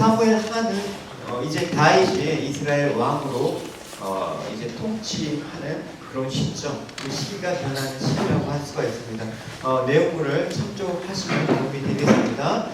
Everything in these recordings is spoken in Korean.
사무엘 하는 이제 다윗이 이스라엘 왕으로 이제 통치하는 그런 시점, 그 시기가 변하는 시기라고 할 수가 있습니다. 내용물을 참조하시면 도움이 되겠습니다.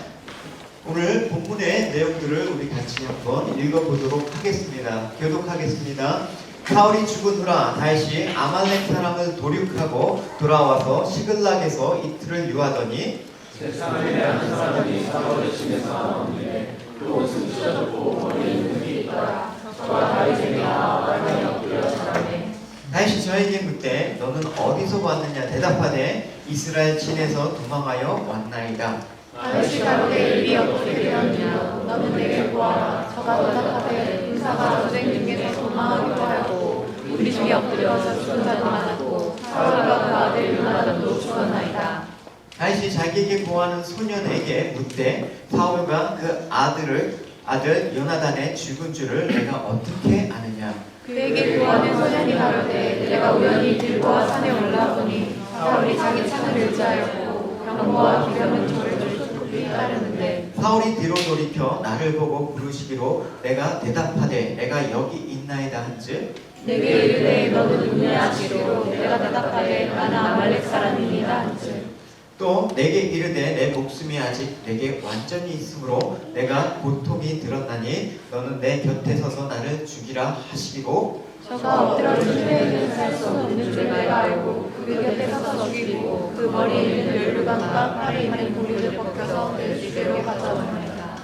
오늘 본문의 내용들을 우리 같이 한번 읽어보도록 하겠습니다. 교독하겠습니다. 사울이 죽은 후라 다윗이 아말렉 사람을 도륙하고 돌아와서 시글락에서 이틀을 유하더니 세상에 대한 사람이 사울의 집에서 나오는데 그 옷은 찢어졌고 머리에 흙이 있더라. 저와 다윗에게나 말만이 엎드려 절하매 다윗이 저에게 묻되 너는 어디서 왔느냐 대답하되 이스라엘 진에서 도망하여 왔나이다. 다윗이 가로되 일이 어떻게 되었느냐 너는 내게 보아라. 저가 대답하되 군사가 전쟁 중에서 도망하기도 하고 우리 중에 엎드려서 죽은 자도 많았고 사울과 그 아들 요나단도 죽었나이다. 다윗이 자기에게 구하는 소년에게 묻되 사울과 그 아들 요나단의 죽은 줄을 내가 어떻게 아느냐. 그에게 구하는 소년이 가로되 내가 우연히 길보아 산에 올라오니 사울이 자기 창을 의지하였고 병거와 기병은 저를 쫓기 따르는데 사울이 뒤로 돌이켜 나를 보고 부르시기로 내가 대답하되 내가 여기 있나이다 한즉 내게 이르되 너는 누구냐 하시기로 내가 대답하되 나는 아말렉 사람이니라 한즉 또 내게 이르되 내 목숨이 아직 내게 완전히 있으므로 내가 고통이 들었나니 너는 내 곁에 서서 나를 죽이라 하시기로 저가 엎드려 주님에게는 살 수 없는 줄 내가 알고 그 곁에 서서 죽이고 그 머리에 있는 열루감과 팔에 있는 고리를 벗겨서 내 집으로 가져오나이다.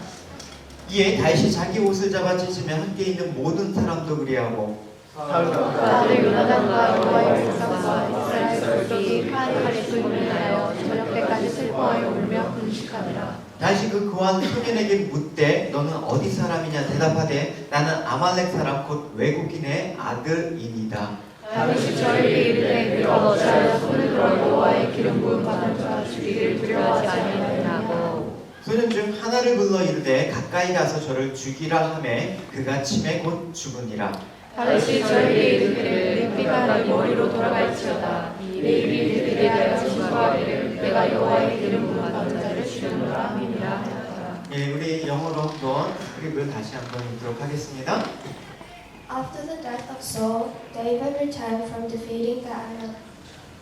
이에 다윗이 자기 옷을 잡아 찢으며 함께 있는 모든 사람도 그리하고 그 아들 요나단과 여호와의 백성과 이스라엘 족속이 칼에 sul고 인하여 저녁 때까지 슬퍼하여 울며 금식하니라. 다시 그 구한 소년에게 묻되 너는 어디 사람이냐 대답하되 나는 아말렉 사람 곧 외국인의 아들이니이다. 다윗이 저에게 이르되 내가 어찌하여 손을 들어 여호와의 기름 부음 받은 자 죽이기를 두려워하지 아니하느냐고. 소년 중 하나를 불러 이르되 가까이 가서 저를 죽이라 하매 그가 침에 곧 죽으니라. 다윗이 저에게 이르기를 내 피가 네 머리로 돌아갈지어다. 내 입이 그들에 대하여 증거하기를 내가 여호와의 기름 부음 받은 자를 죽였노라 함이니라 하였더라. 예, 우리 영어로 한번 스크립을 다시 한번 읽도록 하겠습니다. After the death of Saul, David returned from defeating the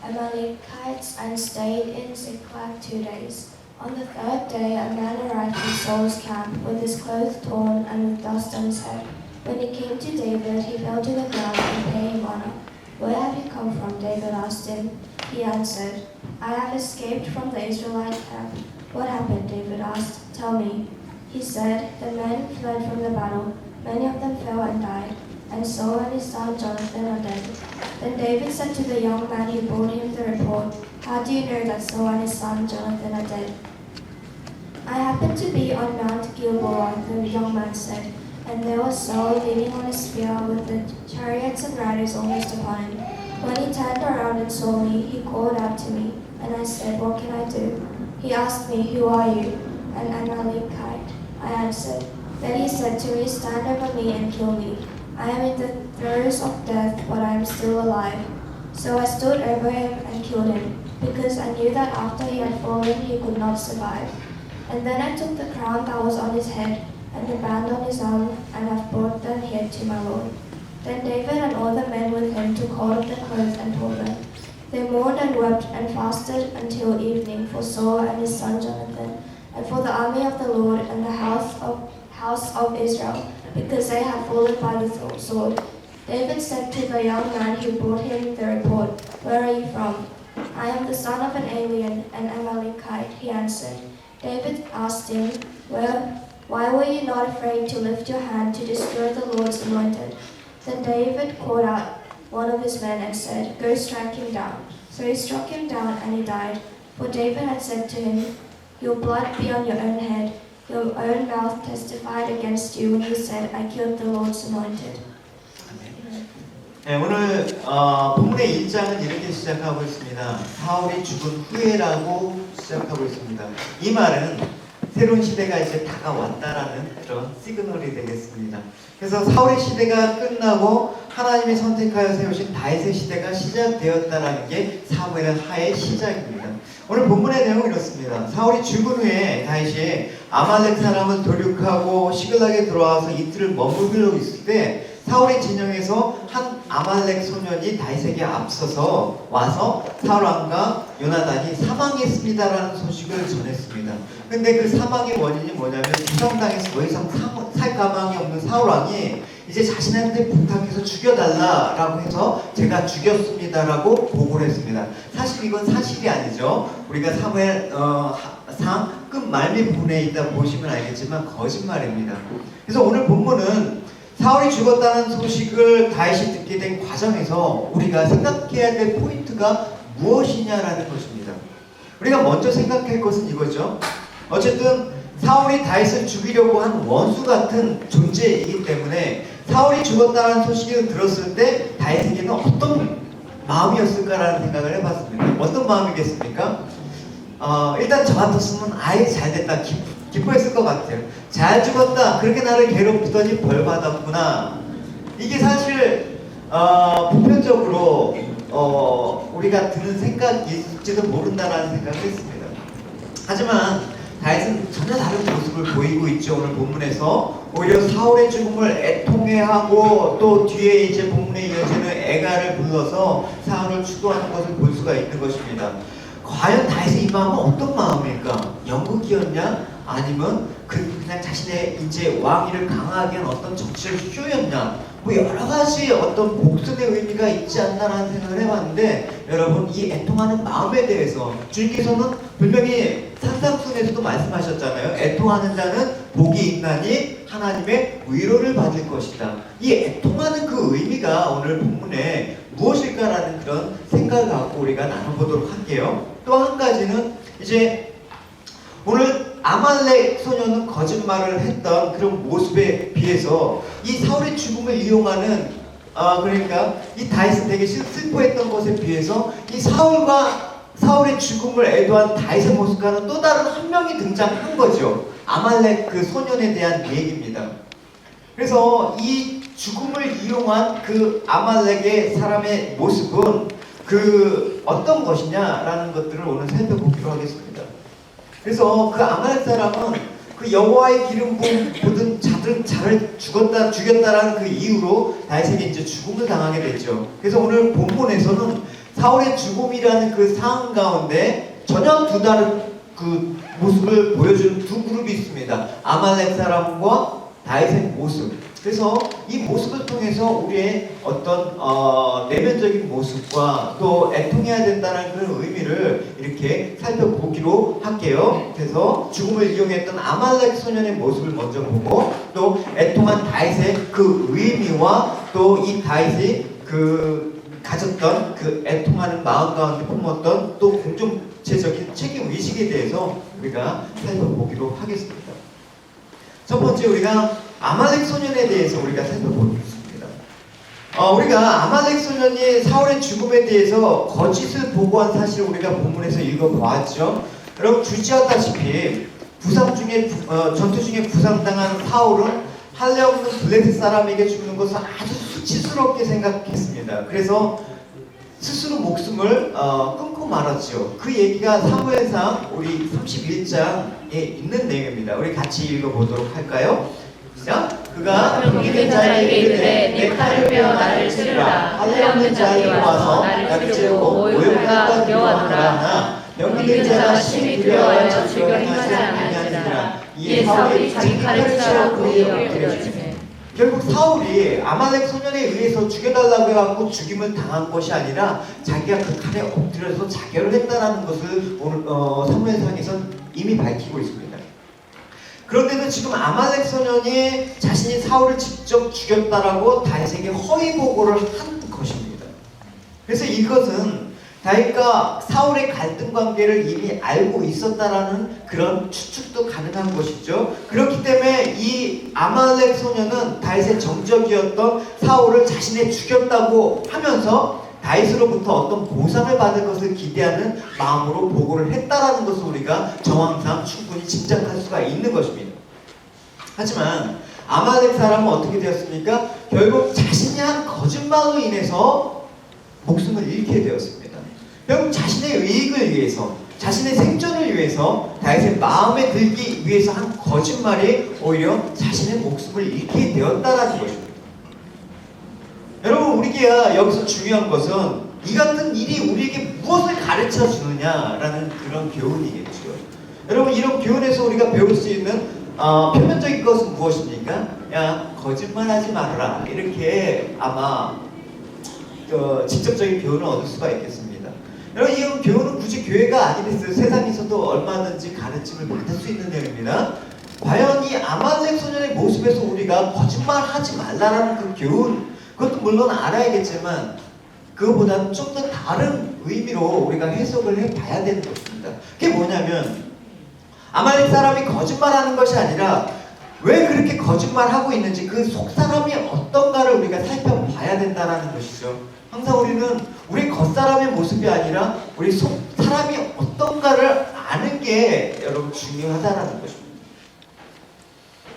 Amalekites and stayed in Ziklag 2 days. On the third day, a man arrived in Saul's camp with his clothes torn and with dust on his head. When he came to David, he fell to the ground and paid him honor. Where have you come from? David asked him. He answered, I have escaped from the Israelite camp. What happened? David asked. Tell me. He said, the men fled from the battle. Many of them fell and died, and Saul and his son Jonathan are dead. Then David said to the young man who brought him the report, how do you know that Saul and his son Jonathan are dead? I happened to be on Mount Gilboa, the young man said, and there was Saul leaning on a spear with the chariots and riders almost upon him. When he turned around and saw me, he called out to me, and I said, what can I do? He asked me, who are you? An Amalekite, I answered. Then he said to me, stand over me and kill me. I am in the throes of death, but I am still alive. So I stood over him and killed him, because I knew that after he had fallen he could not survive. And then I took the crown that was on his head, and the band on his arm, and have brought them here to my Lord. Then David and all the men with him took hold of the clothes and tore them. They mourned and wept and fasted until evening for Saul and his son Jonathan, and for the army of the Lord and the house of Israel, because they had fallen by the sword. David said to the young man who brought him the report, where are you from? I am the son of an alien, an Amalekite, he answered. David asked him, why were you not afraid to lift your hand to destroy the Lord's anointed? Then David called out one of his men and said, go strike him down. So he struck him down and he died. For David had said to him, your blood be on your own head. Your own mouth testified against you when you said, I killed the Lord's anointed. 네, 오늘 본문의 1장은 이렇게 시작하고 있습니다. 사울이 죽은 후에라고 시작하고 있습니다. 이 말은 새로운 시대가 이제 다가왔다라는 그런 시그널이 되겠습니다. 그래서 사울의 시대가 끝나고 하나님이 선택하여 세우신 다윗의 시대가 시작되었다라는 게 사무엘 하의 시작입니다. 오늘 본문의 내용은 이렇습니다. 사울이 죽은 후에 다윗이 아말렉 사람을 도륙하고 시글락에 들어와서 이틀을 머물고 있을 때 사울의 진영에서 한 아말렉 소년이 다윗에게 앞서서 와서 사울 왕과 요나단이 사망했습니다라는 소식을 전했습니다. 근데 그 사망의 원인이 뭐냐면 부상당해서 더 이상 살 가망이 없는 사울 왕이 이제 자신한테 부탁해서 죽여달라라고 해서 제가 죽였습니다라고 보고를 했습니다. 사실 이건 사실이 아니죠. 우리가 사무엘 상 끝 말미 부분에 있다 보시면 알겠지만 거짓말입니다. 그래서 오늘 본문은 사울이 죽었다는 소식을 다윗이 듣게 된 과정에서 우리가 생각해야 될 포인트가 무엇이냐라는 것입니다. 우리가 먼저 생각할 것은 이거죠. 어쨌든 사울이 다윗을 죽이려고 한 원수 같은 존재이기 때문에 사울이 죽었다는 소식을 들었을 때 다윗에게는 어떤 마음이었을까라는 생각을 해봤습니다. 어떤 마음이겠습니까? 일단 저 같았으면 아예 잘됐다 기뻐했을 것 같아요. 잘 죽었다. 그렇게 나를 괴롭히더니 벌 받았구나. 이게 사실 보편적으로 우리가 드는 생각일지도 모른다라는 생각을 했습니다. 하지만 다윗은 전혀 다른 모습을 보이고 있죠. 오늘 본문에서 오히려 사울의 죽음을 애통해하고 또 뒤에 이제 본문에 이어지는 애가를 불러서 사울을 추도하는 것을 볼 수가 있는 것입니다. 과연 다윗의 이 마음은 어떤 마음일까? 연극이었냐? 아니면 그냥 자신의 이제 왕위를 강하게 한 어떤 정치적 쇼였냐? 뭐 여러 가지 어떤 복선의 의미가 있지 않나라는 생각을 해봤는데, 여러분 이 애통하는 마음에 대해서 주님께서는 분명히 산상순에서도 말씀하셨잖아요. 애통하는 자는 복이 있나니 하나님의 위로를 받을 것이다. 이 애통하는 그 의미가 오늘 본문에 무엇일까라는 그런 생각을 갖고 우리가 나눠보도록 할게요. 또 한 가지는 이제 오늘 아말렉 소년은 거짓말을 했던 그런 모습에 비해서 이 사울의 죽음을 이용하는 그러니까 이 다윗은 되게 슬퍼했던 것에 비해서 이 사울의 죽음을 애도한 다윗의 모습과는 또 다른 한 명이 등장한 거죠. 아말렉 그 소년에 대한 얘기입니다. 그래서 이 죽음을 이용한 그 아말렉의 사람의 모습은 그 어떤 것이냐라는 것들을 오늘 살펴보기로 하겠습니다. 그래서 그 아말렉 사람은 그 여호와의 기름 부은 자를 죽였다라는 그 이유로 다윗에게 이제 죽음을 당하게 됐죠. 그래서 오늘 본문에서는 사울의 죽음이라는 그 상황 가운데 전혀 두 다른 그 모습을 보여주는 두 그룹이 있습니다. 아말렉 사람과 다윗의 모습. 그래서 이 모습을 통해서 우리의 어떤 내면적인 모습과 또 애통해야 된다는 그런 의미를 이렇게 살펴보기로 할게요. 그래서 죽음을 이용했던 아말렉 소년의 모습을 먼저 보고, 또 애통한 다윗의 그 의미와 또 이 다윗이 그 가졌던 그 애통하는 마음 가운데 품었던 또 공동체적인 책임 의식에 대해서 우리가 살펴보기로 하겠습니다. 첫 번째 우리가 아말렉 소년에 대해서 우리가 살펴보겠습니다. 우리가 아말렉 소년이 사울의 죽음에 대해서 거짓을 보고한 사실을 우리가 본문에서 읽어보았죠. 여러분 주지하다시피 전투 중에 부상당한 사울은 할례 없는 블레셋 사람에게 죽는 것을 아주 수치스럽게 생각했습니다. 그래서 스스로 목숨을 끊고 말았죠. 그 얘기가 사무엘상 우리 31장에 있는 내용입니다. 우리 같이 읽어보도록 할까요? 그가 믿는 자에게 이르되 내 칼을 빼어 나를 치르라. 할례 없는 자에게 와서 나를 치르고 모욕하가 두려워하노라 하나 믿는 자가 심히 두려워하여 즐겨 행하지 아니하니라. 이에 사울이 자기 칼을 치러 그에게 엎드려지매. 결국 사울이 아말렉 소년에 의해서 죽여달라고 해갖고 죽임을 당한 것이 아니라 자기가 그 칼에 엎드려서 자결을 했다는 것을 오늘 사무엘상에서 이미 밝히고 있습니다. 그런데도 지금 아말렉 소년이 자신이 사울을 직접 죽였다라고 다윗에게 허위 보고를 한 것입니다. 그래서 이것은 다윗과 사울의 갈등 관계를 이미 알고 있었다라는 그런 추측도 가능한 것이죠. 그렇기 때문에 이 아말렉 소년은 다윗의 정적이었던 사울을 자신이 죽였다고 하면서 다윗으로부터 어떤 보상을 받을 것을 기대하는 마음으로 보고를 했다라는 것을 우리가 정황상 충분히 짐작할 수가 있는 것입니다. 하지만 아말렉 사람은 어떻게 되었습니까? 결국 자신이 한 거짓말로 인해서 목숨을 잃게 되었습니다. 결국 자신의 이익을 위해서, 자신의 생존을 위해서 다윗의 마음에 들기 위해서 한 거짓말이 오히려 자신의 목숨을 잃게 되었다라는 것입니다. 여러분, 우리가 여기서 중요한 것은 이 같은 일이 우리에게 무엇을 가르쳐 주느냐라는 그런 교훈이겠죠. 여러분, 이런 교훈에서 우리가 배울 수 있는 표면적인 것은 무엇입니까? 야, 거짓말하지 말아라, 이렇게 아마 직접적인 교훈을 얻을 수가 있겠습니다. 여러분, 이 교훈은 굳이 교회가 아니겠어요. 세상에서도 얼마든지 가르침을 받을 수 있는 내용입니다. 과연 이 아말렉 소년의 모습에서 우리가 거짓말하지 말라라는 그 교훈, 그것도 물론 알아야겠지만 그거보다는 좀 더 다른 의미로 우리가 해석을 해봐야 되는 것입니다. 그게 뭐냐면, 아말렉 사람이 거짓말하는 것이 아니라 왜 그렇게 거짓말하고 있는지 그 속사람이 어떤가를 우리가 살펴봐야 된다는 것이죠. 항상 우리는 우리 겉사람의 모습이 아니라 우리 속사람이 어떤가를 아는 게 여러분 중요하다는 것입니다.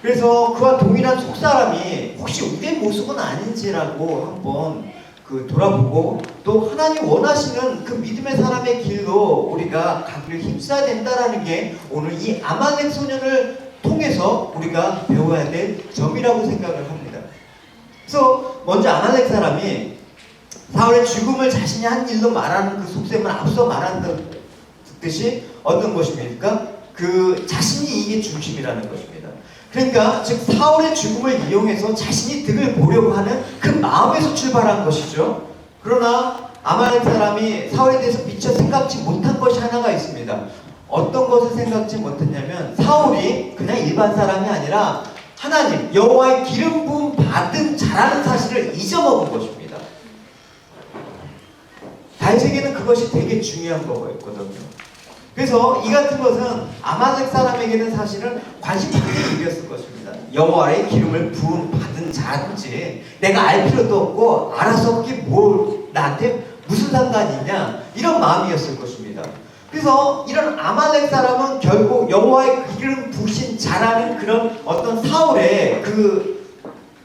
그래서 그와 동일한 속사람이 혹시 우리의 모습은 아닌지라고 한번 돌아보고, 또 하나님 원하시는 그 믿음의 사람의 길로 우리가 가기를 힘써야 된다라는 게 오늘 이 아말렉 소년을 통해서 우리가 배워야 될 점이라고 생각을 합니다. 그래서 먼저 아말렉 사람이 사울의 죽음을 자신이 한 일로 말하는 그 속셈을 앞서 말한듯이 어떤 것입니까? 그 자신이 이게 중심이라는 것입니다. 그러니까 즉 사울의 죽음을 이용해서 자신이 득을 보려고 하는 그 마음에서 출발한 것이죠. 그러나 아말렉 사람이 사울에 대해서 미처 생각지 못한 것이 하나가 있습니다. 어떤 것을 생각지 못했냐면, 사울이 그냥 일반 사람이 아니라 하나님 여호와의 기름 부음 받은 자라는 사실을 잊어먹은 것입니다. 다윗에게는 그것이 되게 중요한 거였거든요. 그래서 이 같은 것은 아말렉 사람에게는 사실은 관심 밖의 일이었을 것입니다. 여호와의 기름을 부음 받은 자인지 내가 알 필요도 없고 알아서 그게 뭘 나한테 무슨 상관이냐, 이런 마음이었을 것입니다. 그래서 이런 아말렉 사람은 결국 여호와의 기름 부으신 자라는 그런 어떤 사울의 그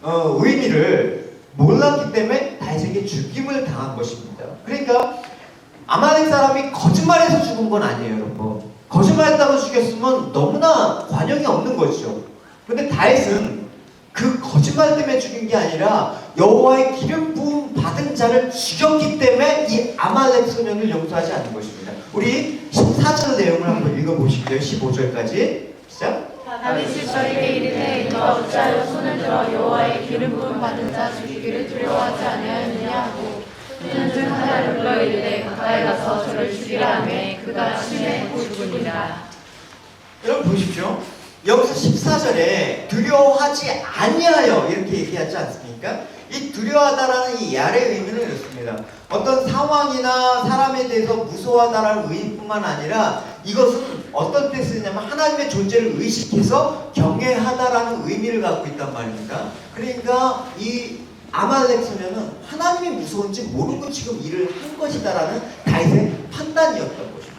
의미를 몰랐기 때문에 다윗에게 죽임을 당한 것입니다. 그러니까 아말렉 사람이 거짓말해서 죽은 건 아니에요, 여러분. 거짓말했다고 죽였으면 너무나 관용이 없는 거죠. 근데 다윗은 그 거짓말 때문에 죽인 게 아니라 여호와의 기름 부음 받은 자를 죽였기 때문에 이 아말렉 소년을 용서하지 않는 것입니다. 우리 14절 내용을 한번 읽어보실게요. 15절까지 시작. 다윗이 저에게 이르되 너가 어찌하여 손을 들어 여호와의 기름 부음 받은 자 죽이기를 두려워하지 아니하였느냐 하고, 그는 중 하나를 불러 이르되 가까이 가서 저를 죽이라 하매 그가 침에 죽으니라. 여러분 보십시오. 여기서 14절에 두려워하지 아니하여 이렇게 얘기하지 않습니까? 이 두려워하다라는 이 야의 의미는 이렇습니다. 어떤 상황이나 사람에 대해서 무서워하다라는 의미뿐만 아니라 이것은 어떤 때 쓰냐면 하나님의 존재를 의식해서 경외하다라는 의미를 갖고 있단 말입니다. 그러니까 이 아말렉 소년은 하나님이 무서운지 모르고 지금 일을 한 것이다라는 다윗의 판단이었던 것입니다.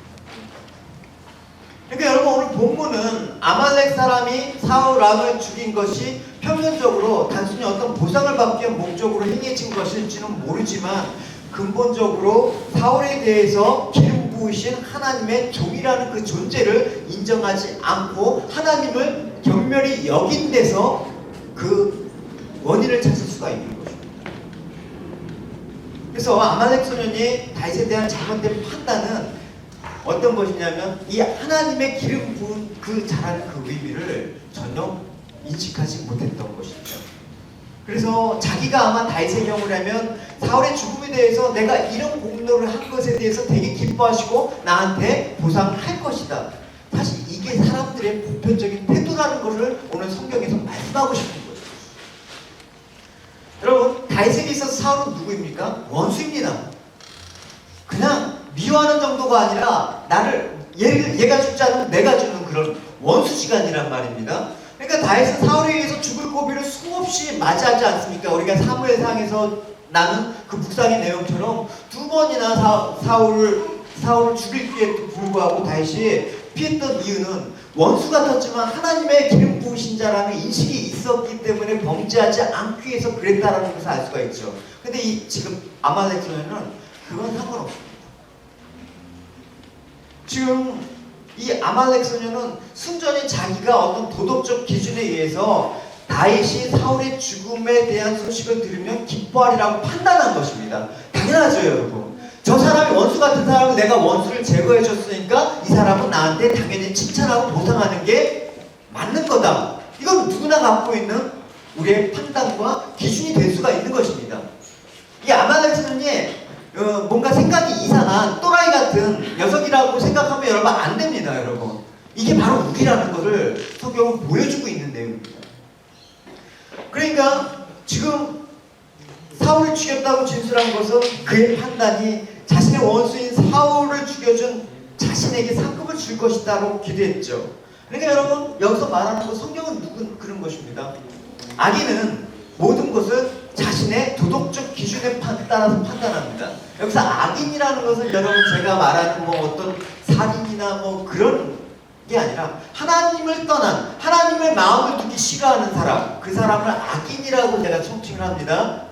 그러니까 여러분, 오늘 본문은 아말렉 사람이 사울왕을 죽인 것이 표면적으로 단순히 어떤 보상을 받기 위한 목적으로 행해진 것일지는 모르지만 근본적으로 사울에 대해서 기름 부으신 하나님의 종이라는 그 존재를 인정하지 않고 하나님을 경멸히 여긴 데서 그 원인을 찾을 수가 있는 것입니다. 그래서 아말렉 소년이 다윗에 대한 잘못된 판단은 어떤 것이냐면 이 하나님의 기름 부은 그 자라는 그 의미를 전혀 인식하지 못했던 것이죠. 그래서 자기가 아마 다윗의 경우라면 사울의 죽음에 대해서 내가 이런 공로를 한 것에 대해서 되게 기뻐하시고 나한테 보상을 할 것이다. 사실 이게 사람들의 보편적인 태도라는 것을 오늘 성경에서 말씀하고 싶은 거예요. 여러분, 다윗에게 있어서 사울은 누구입니까? 원수입니다. 그냥 미워하는 정도가 아니라 나를 얘가 죽지 않으면 내가 죽는 그런 원수지간이란 말입니다. 그러니까 다윗은 사울에 의해서 죽을 고비를 수없이 맞이하지 않습니까? 우리가 사무엘상에서 나는 그 묵상의 내용처럼 두 번이나 사울을 죽이기에도 불구하고 다윗이 피했던 이유는 원수 같았지만 하나님의 기름 부으신 자라는 인식이 있었기 때문에 범죄하지 않기 위해서 그랬다라는 것을 알 수가 있죠. 근데 지금 아말렉 소년은 그건 상관없습니다. 지금 이 아말렉 소녀는 순전히 자기가 어떤 도덕적 기준에 의해서 다윗이 사울의 죽음에 대한 소식을 들으면 기뻐하리라고 판단한 것입니다. 당연하죠, 여러분. 저 사람이 원수 같은 사람을 내가 원수를 제거해 줬으니까 이 사람은 나한테 당연히 칭찬하고 보상하는 게 맞는 거다. 이건 누구나 갖고 있는 우리의 판단과 기준이 될 수가 있는 것입니다. 이 아말렉 소년이 뭔가 생각이 이상한 또라이 같은 녀석이라고 생각하면 여러분 안 됩니다, 여러분. 이게 바로 우리라는 것을 성경은 보여주고 있는 내용입니다. 그러니까 지금 사울을 죽였다고 진술한 것은 그의 판단이 자신의 원수인 사울을 죽여준 자신에게 상급을 줄 것이다라고 기대했죠. 그러니까 여러분 여기서 말하는 것 성경은 그런 것입니다. 악인은 모든 것을 자신의 도덕적 기준에 따라서 판단합니다. 여기서 악인이라는 것을 여러분 제가 말하는 뭐 어떤 살인이나 뭐 그런 게 아니라 하나님을 떠난 하나님의 마음을 두기 싫어하는 사람, 그 사람을 악인이라고 제가 총칭을 합니다.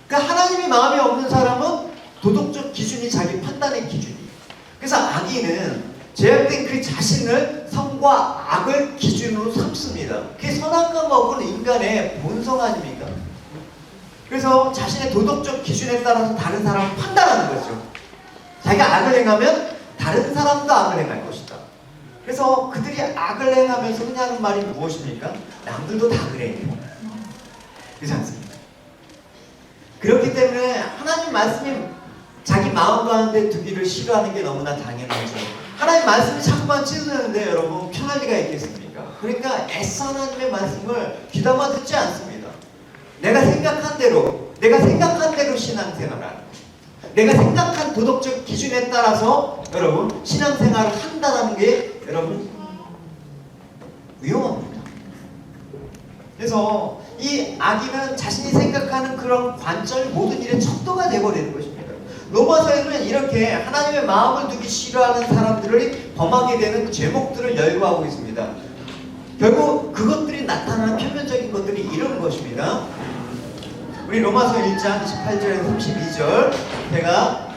그러니까 하나님의 마음이 없는 사람은 도덕적 기준이 자기 판단의 기준이에요. 그래서 악인은 제약된 그 자신을 선과 악을 기준으로 삼습니다. 그게 선악과 먹은 인간의 본성 아닙니까? 그래서 자신의 도덕적 기준에 따라서 다른 사람을 판단하는 거죠. 자기가 악을 행하면 다른 사람도 악을 행할 것이다. 그래서 그들이 악을 행하면서 그냥 하는 말이 무엇입니까? 남들도 다 그래. 그렇지 않습니까? 그렇기 때문에 하나님 말씀이 자기 마음 가운데 두기를 싫어하는 게 너무나 당연하죠. 하나님 말씀이 자꾸만 찢어지는데 여러분 편할 리가 있겠습니까? 그러니까 애써 하나님의 말씀을 귀담아 듣지 않습니다. 내가 생각한 대로 신앙생활을 하는 거죠. 내가 생각한 도덕적 기준에 따라서 여러분 신앙생활을 한다는 게 여러분 위험합니다. 그래서 이 악인은 자신이 생각하는 그런 관점이 모든 일의 척도가 되어버리는 것입니다. 로마서에는 이렇게 하나님의 마음을 두기 싫어하는 사람들을 범하게 되는 제목들을 열거하고 있습니다. 결국 그것들이 나타나는 표면적인 것들이 이런 것입니다. 우리 로마서 1장 18절에서 32절 제가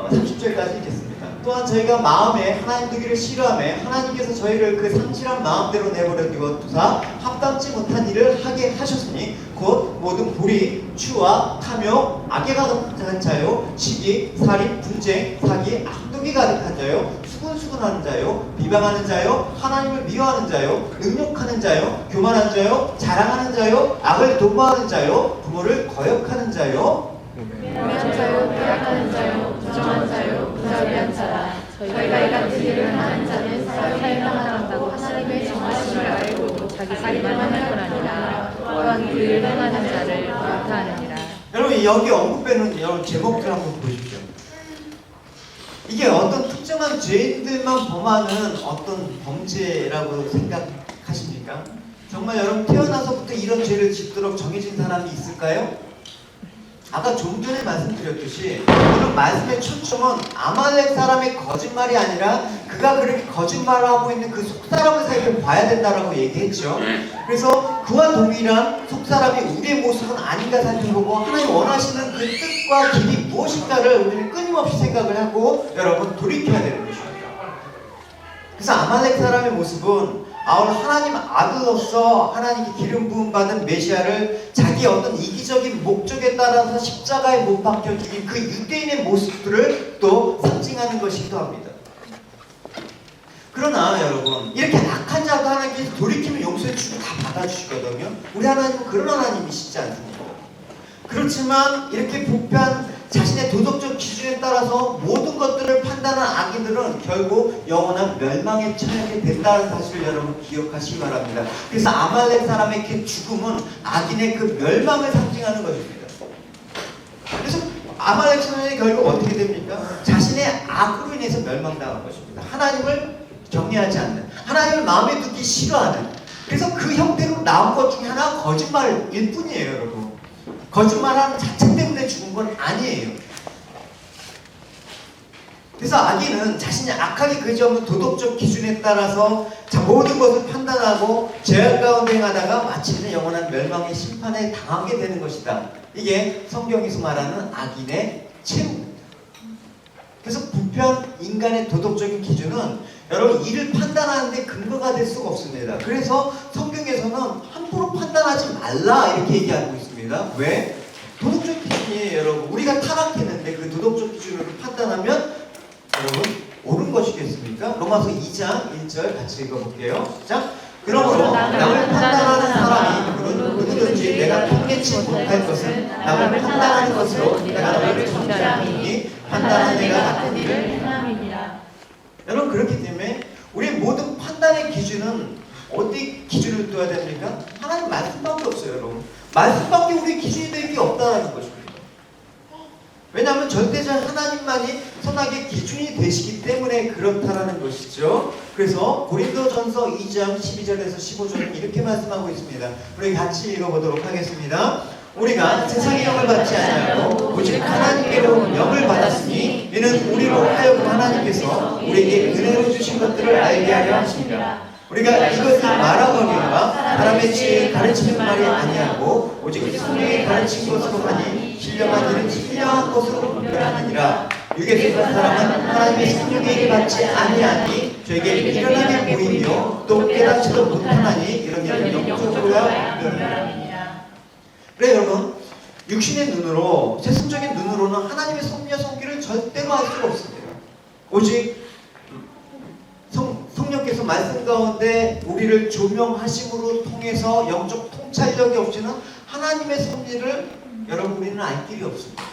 30절까지 읽겠습니다. 또한 저희가 마음에 하나님 두기를 싫어하며 하나님께서 저희를 그 상실한 마음대로 내버려 두사 합당치 못한 일을 하게 하셨으니 곧 모든 불의, 추와 탐욕, 악에 가득한 자요, 시기, 살인, 분쟁, 사기, 악독이 가득한 자요, 수군수군하는 자요, 비방하는 자요, 하나님을 미워하는 자요, 능욕하는 자요, 교만한 자요, 자랑하는 자요, 악을 도모하는 자요, 부모를 거역하는 자요, 명한 자요, 빼앗가는 자요, 부정한 자요, 무자비한 자라. 저희가 이 같은 일을 하는 자는 사용당한다고 하나님의 정하심을 알고 자기 살이만 하는 건 아니라 또한 그 일을 행하는 자를 못하느니라. 여러분 여기 언급되는 여러분 제목들 한번 보십시오. 이게 어떤 특정한 죄인들만 범하는 어떤 범죄라고 생각하십니까? 정말 여러분 태어나서부터 이런 죄를 짓도록 정해진 사람이 있을까요? 아까 좀 전에 말씀드렸듯이 이런 말씀의 초점은 아말렉 사람의 거짓말이 아니라 그가 그렇게 거짓말을 하고 있는 그 속사람을 살펴봐야 된다라고 얘기했죠. 그래서 그와 동일한 속사람이 우리의 모습은 아닌가 살펴보고 하나님 원하시는 그 뜻과 길이 무엇인가를 우리는 끊임없이 생각을 하고 여러분 돌이켜야 되는 것입니다. 그래서 아말렉 사람의 모습은 하나님 아들로서 하나님께 기름 부음 받은 메시아를 자기의 어떤 이기적인 목적에 따라서 십자가에 못 박혀 죽인 그 유대인의 모습들을 또 상징하는 것이기도 합니다. 그러나 여러분 이렇게 악한 자도 하나님께서 돌이키면 용서해 주시고 다 받아주시거든요. 우리 하나님은 그런 하나님이시지 않습니까? 그렇지만 이렇게 부패한 자신의 도덕적 기준에 따라서 모든 것들을 판단한 악인들은 결국 영원한 멸망에 처하게 된다는 사실을 여러분 기억하시기 바랍니다. 그래서 아말렉 사람의 그 죽음은 악인의 그 멸망을 상징하는 것입니다. 그래서 아말렉 사람이 결국 어떻게 됩니까? 자신의 악으로 인해서 멸망당한 것입니다. 하나님을 경외하지 않는, 하나님을 마음에 두기 싫어하는, 그래서 그 형태로 나온 것 중에 하나가 거짓말일 뿐이에요, 여러분. 거짓말하는 자체 때문에 죽은 건 아니에요. 그래서 악인은 자신이 악하게 그지 없는 도덕적 기준에 따라서 모든 것을 판단하고 죄악 가운데 행하다가 마침내 영원한 멸망의 심판에 당하게 되는 것이다. 이게 성경에서 말하는 악인의 최후입니다. 그래서 한편 인간의 도덕적인 기준은 여러분 일을 판단하는데 근거가 될 수가 없습니다. 그래서 성경에서는 함부로 판단하지 말라 이렇게 얘기하고 있습니다. 왜? 도덕적 기준이에요, 여러분. 우리가 타락했는데 그 도덕적 기준으로 판단하면 여러분 옳은 것이겠습니까? 로마서 2장 1절 같이 읽어볼게요. 자, 그러므로 남을 판단하는 사람이 누구든지 내가 통계치 못할 것은 남을 판단하는 것으로 내가 너를 정죄하노니 판단한 내가 같은 일을 행함이니라. 여러분, 그렇기 때문에 우리 모든 판단의 기준은 어디 기준을 둬야 됩니까? 하나님 말씀밖에 없어요, 여러분. 말씀밖에 우리 기준이 될 게 없다는 것입니다. 왜냐하면 절대적 하나님만이 선악의 기준이 되시기 때문에 그렇다라는 것이죠. 그래서 고린도전서 2장 12절에서 15절은 이렇게 말씀하고 있습니다. 우리 같이 읽어보도록 하겠습니다. 우리가 세상의 영을 받지 아니하고 오직 하나님께로 영을 받았으니 이는 우리로 하여금 하나님께서 우리에게 은혜로 주신 것들을 알게 하려 하십니다. 우리가 이것을 말하거니와 사람의 지혜에 가르치는 말이 아니하고 오직 성령의 가르친 것으로 하니 신령한 일은 신령한 것으로 분별하느니라. 육에 속한 사람은 하나님의 성령에게 받지 아니하니 저에게 미련하게 보이며 또 깨닫지도 못하나니 이런 일은 영적으로야 분별하느니라. 그래 여러분, 육신의 눈으로, 세상적인 눈으로는 하나님의 섭리와 성기를 절대로 알 수가 없습니다. 오직 성령께서 말씀 가운데 우리를 조명하심으로 통해서 영적 통찰력이 없이는 하나님의 섭리를 여러분 우리는 알 길이 없습니다.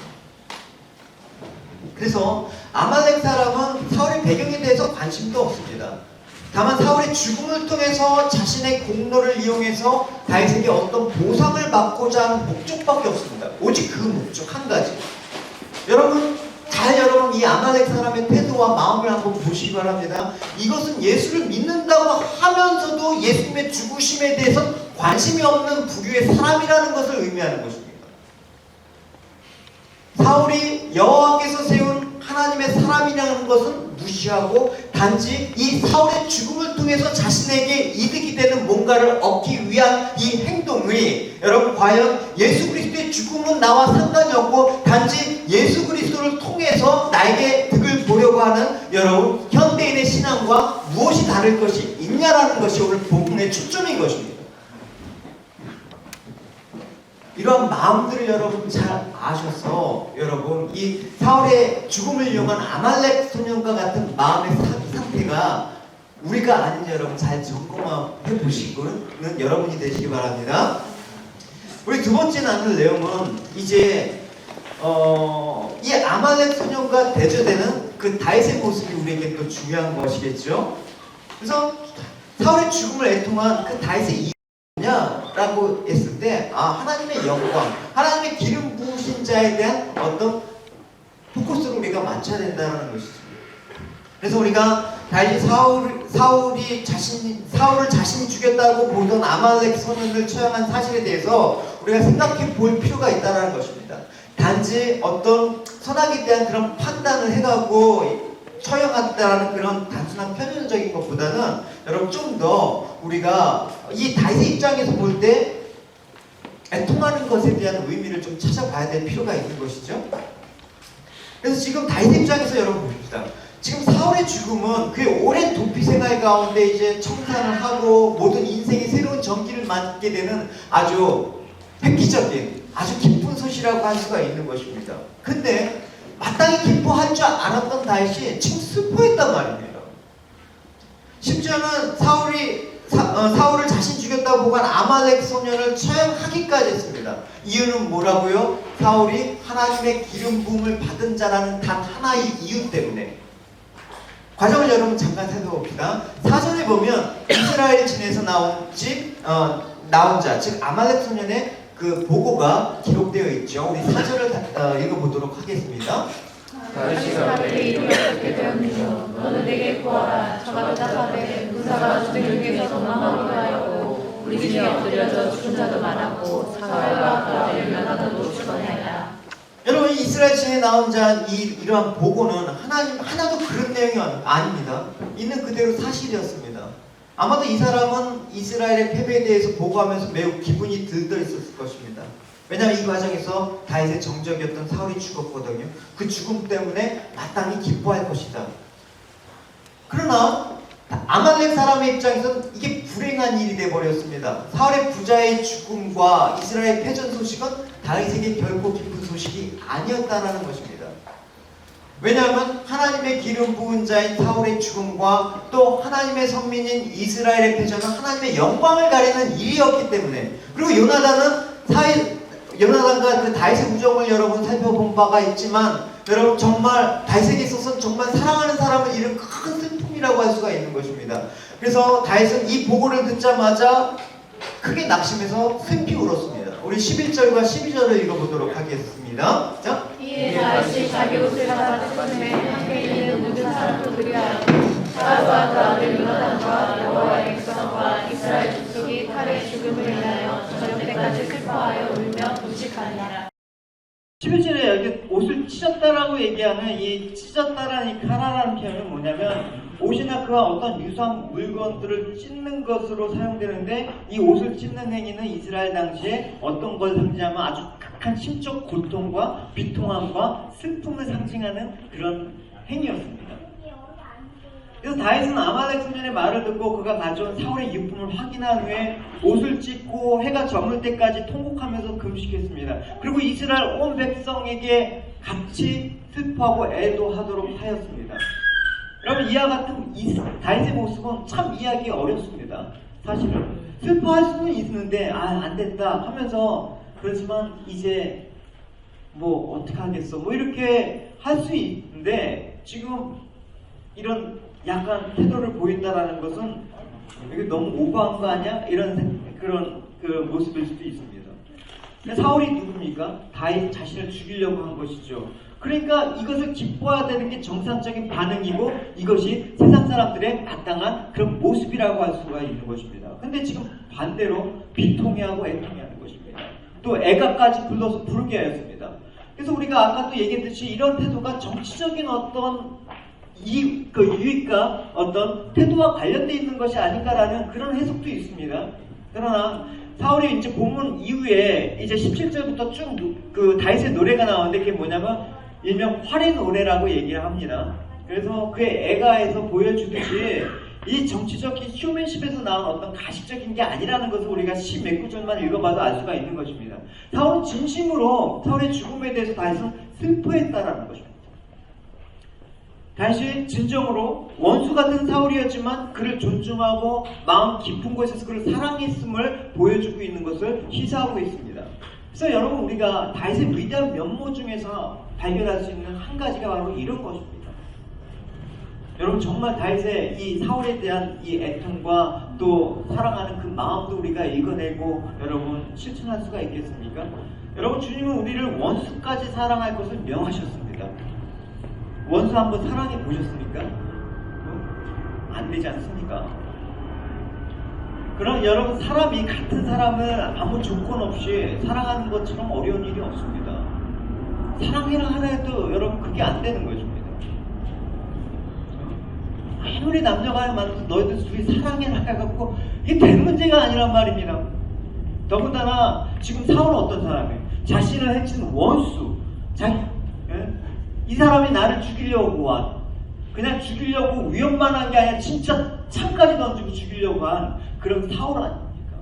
그래서 아말렉 사람은 사울의 배경에 대해서 관심도 없습니다. 다만 사울의 죽음을 통해서 자신의 공로를 이용해서 다윗에게 어떤 보상을 받고자 하는 목적밖에 없습니다. 오직 그 목적 한 가지. 여러분 이 아말렉 사람의 태도와 마음을 한번 보시기 바랍니다. 이것은 예수를 믿는다고 하면서도 예수님의 죽으심에 대해서 관심이 없는 부류의 사람이라는 것을 의미하는 것입니다. 사울이 여호와께서 세운 하나님의 사람이라는 것은 무시하고 단지 이 사울의 죽음을 통해서 자신에게 이득이 되는 뭔가를 얻기 위한 이 행동이 여러분 과연 예수 그리스도의 죽음은 나와 상관이 없고 단지 예수 그리스도를 통해서 나에게 득을 보려고 하는 여러분 현대인의 신앙과 무엇이 다를 것이 있냐라는 것이 오늘 본문의 초점인 것입니다. 이러한 마음들을 여러분 잘 아셔서 여러분 이 사울의 죽음을 이용한 아말렉 소년과 같은 마음의 상태가 우리가 아닌지 여러분 잘 점검해 보시고는 여러분이 되시기 바랍니다. 우리 두 번째 나눌 내용은 이제 이 아말렉 소년과 대조되는 그 다윗의 모습이 우리에게 또 중요한 것이겠죠. 그래서 사울의 죽음을 애통한 그 다윗의 라고 했을 때 하나님의 영광, 하나님의 기름 부으신 자에 대한 어떤 포커스를 우리가 맞춰야 된다는 것이죠. 그래서 우리가 다윗이 사울을 자신이 죽였다고 보던 아말렉 소년을 처형한 사실에 대해서 우리가 생각해 볼 필요가 있다는 것입니다. 단지 어떤 선악에 대한 그런 판단을 해가고 처형한다는 그런 단순한 편견적인 것보다는 여러분 좀 더 우리가 이 다윗의 입장에서 볼 때 애통하는 것에 대한 의미를 좀 찾아봐야 될 필요가 있는 것이죠. 그래서 지금 다윗의 입장에서 여러분 봅시다. 지금 사울의 죽음은 그의 오랜 도피 생활 가운데 이제 청산을 하고 모든 인생의 새로운 전기를 맞게 되는 아주 획기적인 아주 기쁜 소식이라고 할 수가 있는 것입니다. 근데 마땅히 기뻐할 줄 알았던 다윗이 지금 슬퍼했단 말입니다. 심지어는 사울을 자신 죽였다고 보고한 아말렉 소년을 처형하기까지 했습니다. 이유는 뭐라고요? 사울이 하나님의 기름 부음을 받은 자라는 단 하나의 이유 때문에. 과정을 여러분 잠깐 살펴봅시다. 사전에 보면 이스라엘 진에서 나온 자, 즉 아말렉 소년의 그 보고가 기록되어 있죠. 우리 사절을 읽어보도록 하겠습니다. 다윗이가 내게 이름이 어떻게 되었느냐 너는 내게 구하라. 저가 대답하되 군사가 주택 중에서 도망하기도 하였고 우리 중에 엎드려져 죽은 자도 많았고 사울과 그와 그를 면하도록 죽어내라. 여러분 이스라엘 진에 나온 자 이러한 보고는 하나도 그런 내용이 아닙니다. 있는 그대로 사실이었습니다. 아마도 이 사람은 이스라엘의 패배에 대해서 보고하면서 매우 기분이 들떠 있었을 것입니다. 왜냐하면 이 과정에서 다윗의 정적이었던 사울이 죽었거든요. 그 죽음 때문에 마땅히 기뻐할 것이다. 그러나 아말렉 사람의 입장에서는 이게 불행한 일이 되어버렸습니다. 사울의 부자의 죽음과 이스라엘 패전 소식은 다윗에게 결코 기쁜 소식이 아니었다라는 것입니다. 왜냐하면 하나님의 기름 부은 자인 사울의 죽음과 또 하나님의 선민인 이스라엘의 패전은 하나님의 영광을 가리는 일이었기 때문에, 그리고 요나단과 그 다윗의 우정을 여러분 살펴본 바가 있지만, 여러분 정말 다윗에게 있어서는 정말 사랑하는 사람을 잃은 큰 슬픔이라고 할 수가 있는 것입니다. 그래서 다윗은 이 보고를 듣자마자 크게 낙심해서 슬피 울었습니다. 우리 11절과 12절을 읽어보도록 하겠습니다. 자, 이에 다윗이 자기 옷을 갈아 뜯음에 함께 있는 모든 사람도 그리하여 사울과 그 아들 요나단과 여호와의 백성과 이스라엘 족속이 칼의 죽음을 인하여 저녁 때까지 슬퍼하여 울며 금식하니라. 11절에 여기 옷을 찢었다라고 얘기하는 이 찢었다라는 이 카라라는 표현은 뭐냐면, 옷이나 그와 어떤 유사한 물건들을 찢는 것으로 사용되는데, 이 옷을 찢는 행위는 이스라엘 당시에 어떤 걸 상징하면 아주 극한 심적 고통과 비통함과 슬픔을 상징하는 그런 행위였습니다. 그래서 다윗은 아말렉 소년의 말을 듣고 그가 가져온 사울의 유품을 확인한 후에 옷을 찢고 해가 저물 때까지 통곡하면서 금식했습니다. 그리고 이스라엘 온 백성에게 같이 슬퍼하고 애도하도록 하였습니다. 여러분, 이와 같은 다윗의 모습은 참 이해하기 어렵습니다. 사실은 슬퍼할 수는 있는데 안 됐다 하면서, 그렇지만 이제 뭐 어떻게 하겠어 뭐 이렇게 할 수 있는데, 지금 이런 약간 태도를 보인다라는 것은 이게 너무 오버한 거 아니야? 이런 그런 모습일 수도 있습니다. 사울이 누굽니까? 다윗 자신을 죽이려고 한 것이죠. 그러니까 이것을 기뻐해야 되는 게 정상적인 반응이고, 이것이 세상 사람들의 마땅한 그런 모습이라고 할 수가 있는 것입니다. 근데 지금 반대로 비통해하고 애통해하는 것입니다. 또 애가까지 불러서 부르게 하였습니다. 그래서 우리가 아까 또 얘기했듯이 이런 태도가 정치적인 어떤 유익과 어떤 태도와 관련되어 있는 것이 아닌가라는 그런 해석도 있습니다. 그러나 사울이 이제 본문 이후에 이제 17절부터 쭉 다윗의 노래가 나오는데, 그게 뭐냐면 일명 활의 노래라고 얘기를 합니다. 그래서 그의 애가에서 보여주듯이 이 정치적인 쇼맨십에서 나온 어떤 가식적인 게 아니라는 것을 우리가 10몇 구절만 읽어봐도 알 수가 있는 것입니다. 사울은 진심으로 사울의 죽음에 대해서 다윗은 슬퍼했다라는 것입니다. 다시 진정으로 원수 같은 사울이었지만 그를 존중하고 마음 깊은 곳에서 그를 사랑했음을 보여주고 있는 것을 시사하고 있습니다. 그래서 여러분, 우리가 다윗의 위대한 면모 중에서 발견할 수 있는 한 가지가 바로 이런 것입니다. 여러분, 정말 다윗의 이 사울에 대한 이 애통과 또 사랑하는 그 마음도 우리가 읽어내고 여러분 실천할 수가 있겠습니까? 여러분, 주님은 우리를 원수까지 사랑할 것을 명하셨습니다. 원수 한번 사랑해 보셨습니까? 안 되지 않습니까? 그럼 여러분, 사람이 같은 사람을 아무 조건 없이 사랑하는 것처럼 어려운 일이 없습니다. 사랑해라 하라 해도 여러분 그게 안 되는 것입니다. 아무리 남녀가 만나서 너희들 둘이 사랑해라 해갖고 이게 될 문제가 아니란 말입니다. 더군다나 지금 사울은 어떤 사람이에요? 자신을 해친 원수, 이 사람이 나를 죽이려고 한, 그냥 죽이려고 위협만 한 게 아니라 진짜 창까지 던지고 죽이려고 한 그런 사울 아닙니까?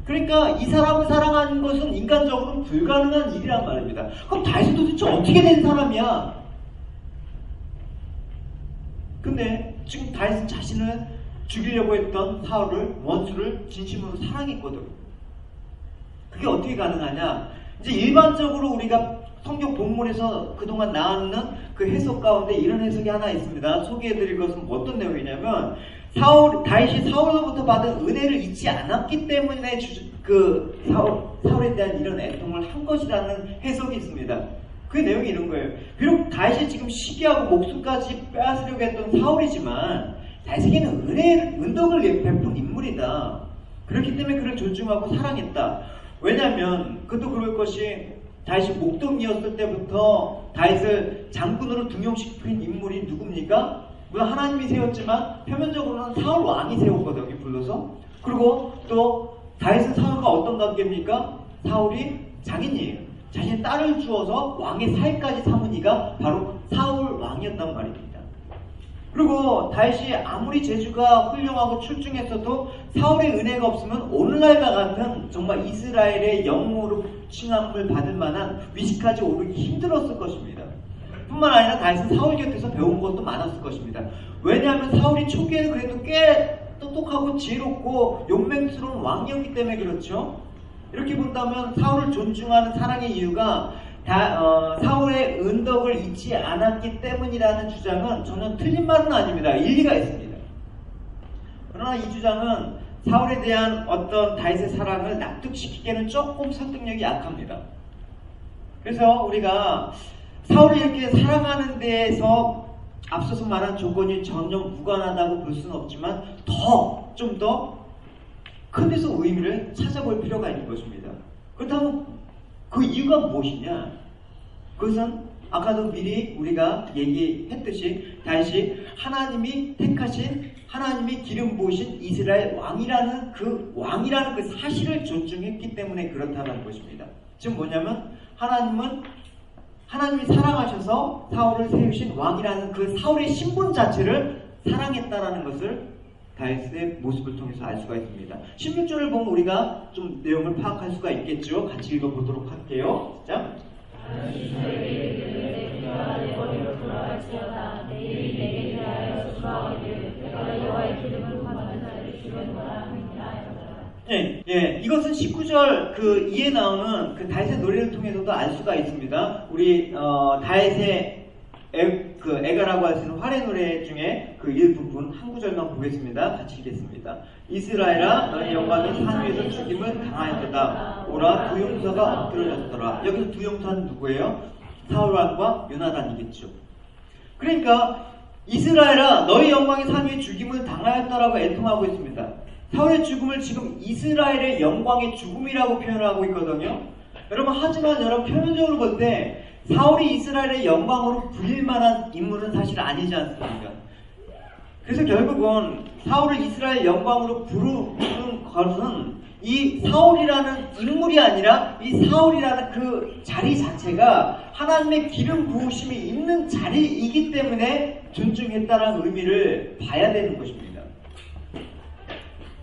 그러니까 이 사람을 사랑하는 것은 인간적으로 불가능한 일이란 말입니다. 그럼 다윗은 도대체 어떻게 된 사람이야? 근데 지금 다윗은 자신을 죽이려고 했던 사울을, 원수를 진심으로 사랑했거든. 그게 어떻게 가능하냐? 이제 일반적으로 우리가 성경 본문에서 그동안 나왔는 그 해석 가운데 이런 해석이 하나 있습니다. 소개해드릴 것은 어떤 내용이냐면, 다윗이 사울로부터 받은 은혜를 잊지 않았기 때문에 사울에 대한 이런 애통을 한 것이라는 해석이 있습니다. 그 내용이 이런 거예요. 비록 다윗이 지금 시기하고 목숨까지 빼앗으려고 했던 사울이지만 다윗에게는 은덕을 베푼 인물이다. 그렇기 때문에 그를 존중하고 사랑했다. 왜냐하면 그것도 그럴 것이, 다윗이 목동이었을 때부터 다윗을 장군으로 등용시킨 인물이 누굽니까? 물론 하나님이 세웠지만 표면적으로는 사울 왕이 세웠거든요, 불러서. 그리고 또 다윗은 사울과 어떤 관계입니까? 사울이 장인이에요. 자신의 딸을 주어서 왕의 사위까지 삼은 이가 바로 사울 왕이었단 말입니다. 그리고 다윗이 아무리 재주가 훌륭하고 출중했어도 사울의 은혜가 없으면 오늘날과 같은 정말 이스라엘의 영웅으로 칭함을 받을 만한 위치까지 오르기 힘들었을 것입니다. 뿐만 아니라 다윗은 사울 곁에서 배운 것도 많았을 것입니다. 왜냐하면 사울이 초기에는 그래도 꽤 똑똑하고 지혜롭고 용맹스러운 왕이었기 때문에 그렇죠. 이렇게 본다면 사울을 존중하는 사랑의 이유가 사울의 은덕을 잊지 않았기 때문이라는 주장은 전혀 틀린 말은 아닙니다. 일리가 있습니다. 그러나 이 주장은 사울에 대한 어떤 다윗의 사랑을 납득시키기에는 조금 설득력이 약합니다. 그래서 우리가 사울을 이렇게 사랑하는 데에서 앞서서 말한 조건이 전혀 무관하다고 볼 수는 없지만 좀 더 큰 데서 의미를 찾아볼 필요가 있는 것입니다. 그렇다면 그 이유가 무엇이냐? 그것은 아까도 미리 우리가 얘기했듯이 다윗이 하나님이 택하신, 하나님이 기름 부으신 이스라엘 왕이라는 그 사실을 존중했기 때문에 그렇다는 것입니다. 지금 뭐냐면 하나님이 사랑하셔서 사울을 세우신 왕이라는 그 사울의 신분 자체를 사랑했다라는 것을 다윗의 모습을 통해서 알 수가 있습니다. 16절을 보면 우리가 좀 내용을 파악할 수가 있겠죠. 같이 읽어보도록 할게요. 자, 이것은 19절 그 이에 나오는 그 다윗의 노래를 통해서도 알 수가 있습니다. 우리 다윗의 애가라고 할 수 있는 활의 노래 중에 그 일부분 한 구절만 보겠습니다. 같이 읽겠습니다. 이스라엘아 너의 영광이 산 위에서 죽임을 당하였도다. 오라 두 용사가 엎드려졌더라. 여기서 두 용사는 누구예요? 사울왕과 요나단이겠죠. 그러니까 이스라엘아 너의 영광이 산 위에 죽임을 당하였다라고 애통하고 있습니다. 사울의 죽음을 지금 이스라엘의 영광의 죽음이라고 표현하고 있거든요. 하지만 여러분 표면적으로 볼 때 사울이 이스라엘의 영광으로 불릴 만한 인물은 사실 아니지 않습니까? 그래서 결국은 사울을 이스라엘 영광으로 부르는 것은 이 사울이라는 인물이 아니라 이 사울이라는 그 자리 자체가 하나님의 기름 부으심이 있는 자리이기 때문에 존중했다는 의미를 봐야 되는 것입니다.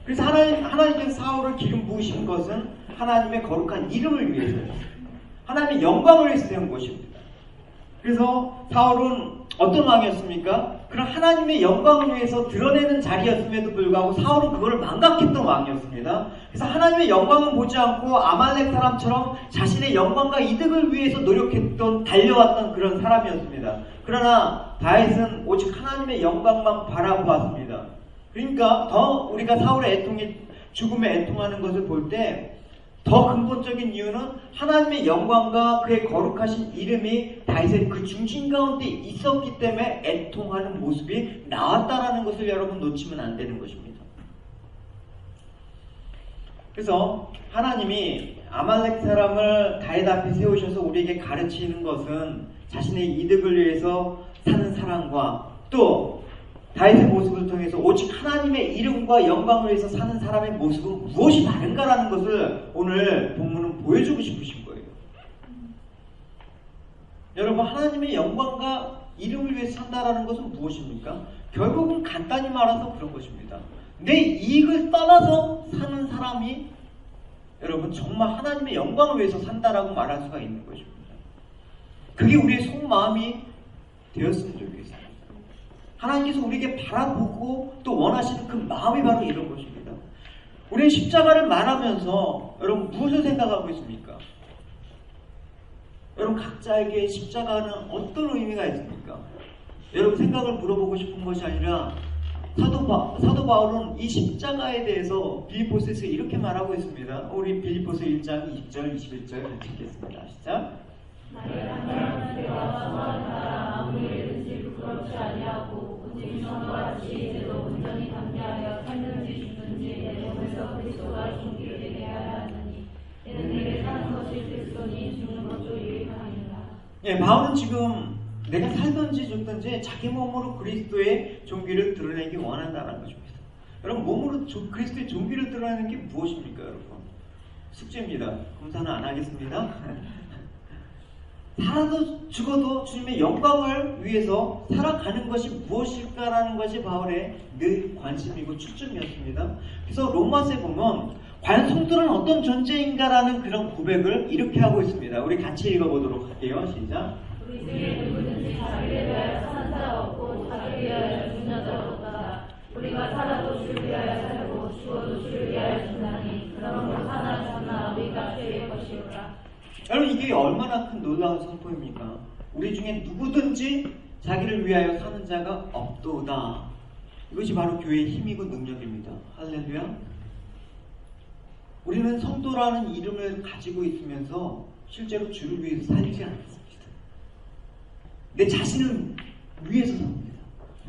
그래서 하나님께서 사울을 기름 부으신 것은 하나님의 거룩한 이름을 위해서였어요. 하나님의 영광을 위해서 세운 것입니다. 그래서 사울은 어떤 왕이었습니까? 그런 하나님의 영광을 위해서 드러내는 자리였음에도 불구하고 사울은 그걸 망각했던 왕이었습니다. 그래서 하나님의 영광은 보지 않고 아말렉 사람처럼 자신의 영광과 이득을 위해서 달려왔던 그런 사람이었습니다. 그러나 다윗은 오직 하나님의 영광만 바라보았습니다. 그러니까 더 우리가 사울의 죽음에 애통하는 것을 볼 때 더 근본적인 이유는 하나님의 영광과 그의 거룩하신 이름이 다윗의 그 중심 가운데 있었기 때문에 애통하는 모습이 나왔다라는 것을 여러분 놓치면 안 되는 것입니다. 그래서 하나님이 아말렉 사람을 다윗 앞에 세우셔서 우리에게 가르치는 것은 자신의 이득을 위해서 사는 사람과 또 다윗의 모습을 통해서 오직 하나님의 이름과 영광을 위해서 사는 사람의 모습은 무엇이 다른가라는 것을 오늘 본문은 보여주고 싶으신 거예요. 여러분, 하나님의 영광과 이름을 위해서 산다라는 것은 무엇입니까? 결국은 간단히 말해서 그런 것입니다. 내 이익을 떠나서 사는 사람이 여러분 정말 하나님의 영광을 위해서 산다라고 말할 수가 있는 것입니다. 그게 우리의 속마음이 되었으면 좋겠습니다. 하나님께서 우리에게 바라보고 또 원하시는 그 마음이 바로 이런 것입니다. 우리는 십자가를 말하면서 여러분 무엇을 생각하고 있습니까? 여러분 각자에게 십자가는 어떤 의미가 있습니까? 여러분 생각을 물어보고 싶은 것이 아니라 사도 바울은 이 십자가에 대해서 빌립보서에서 이렇게 말하고 있습니다. 우리 빌립보서 1장 20절 21절 같이 읽겠습니다. 시작. 부끄럽지 아니하고 오직 성과 지혜로 온전히 담대하여 살든지 죽든지 내 몸에서 그리스도가 존귀를 되게 하려 하느니 이는 내게 사는 것이 그리스도니 죽는 것도 유익하니라. 바울은 지금 내가 살든지 죽든지 자기 몸으로 그리스도의 존귀를 드러내기 원한다는 것입니다. 여러분 몸으로 그리스도의 존귀를 드러내는 게 무엇입니까? 여러분 숙제입니다. 검사는 안 하겠습니다. 살아도 죽어도 주님의 영광을 위해서 살아가는 것이 무엇일까라는 것이 바울의 늘 관심이고 초점이었습니다. 그래서 로마서에 보면 과연 성도는 어떤 존재인가라는 그런 고백을 이렇게 하고 있습니다. 우리 같이 읽어보도록 할게요. 시작. 우리 중에 누구든지 자기를 위하여 사는 자 없고 자기를 위하여 죽는 자도 없다. 우리가 살아도 주를 위하여 살고 죽어도 주를 위하여 죽나니 그러므로 하나 죽나 우리가 죄의 것이오라. 여러분 이게 얼마나 큰 놀라운 선포입니까? 우리 중에 누구든지 자기를 위하여 사는 자가 없도다. 이것이 바로 교회의 힘이고 능력입니다. 할렐루야. 우리는 성도라는 이름을 가지고 있으면서 실제로 주를 위해서 살지 않습니다. 내 자신을 위해서 삽니다.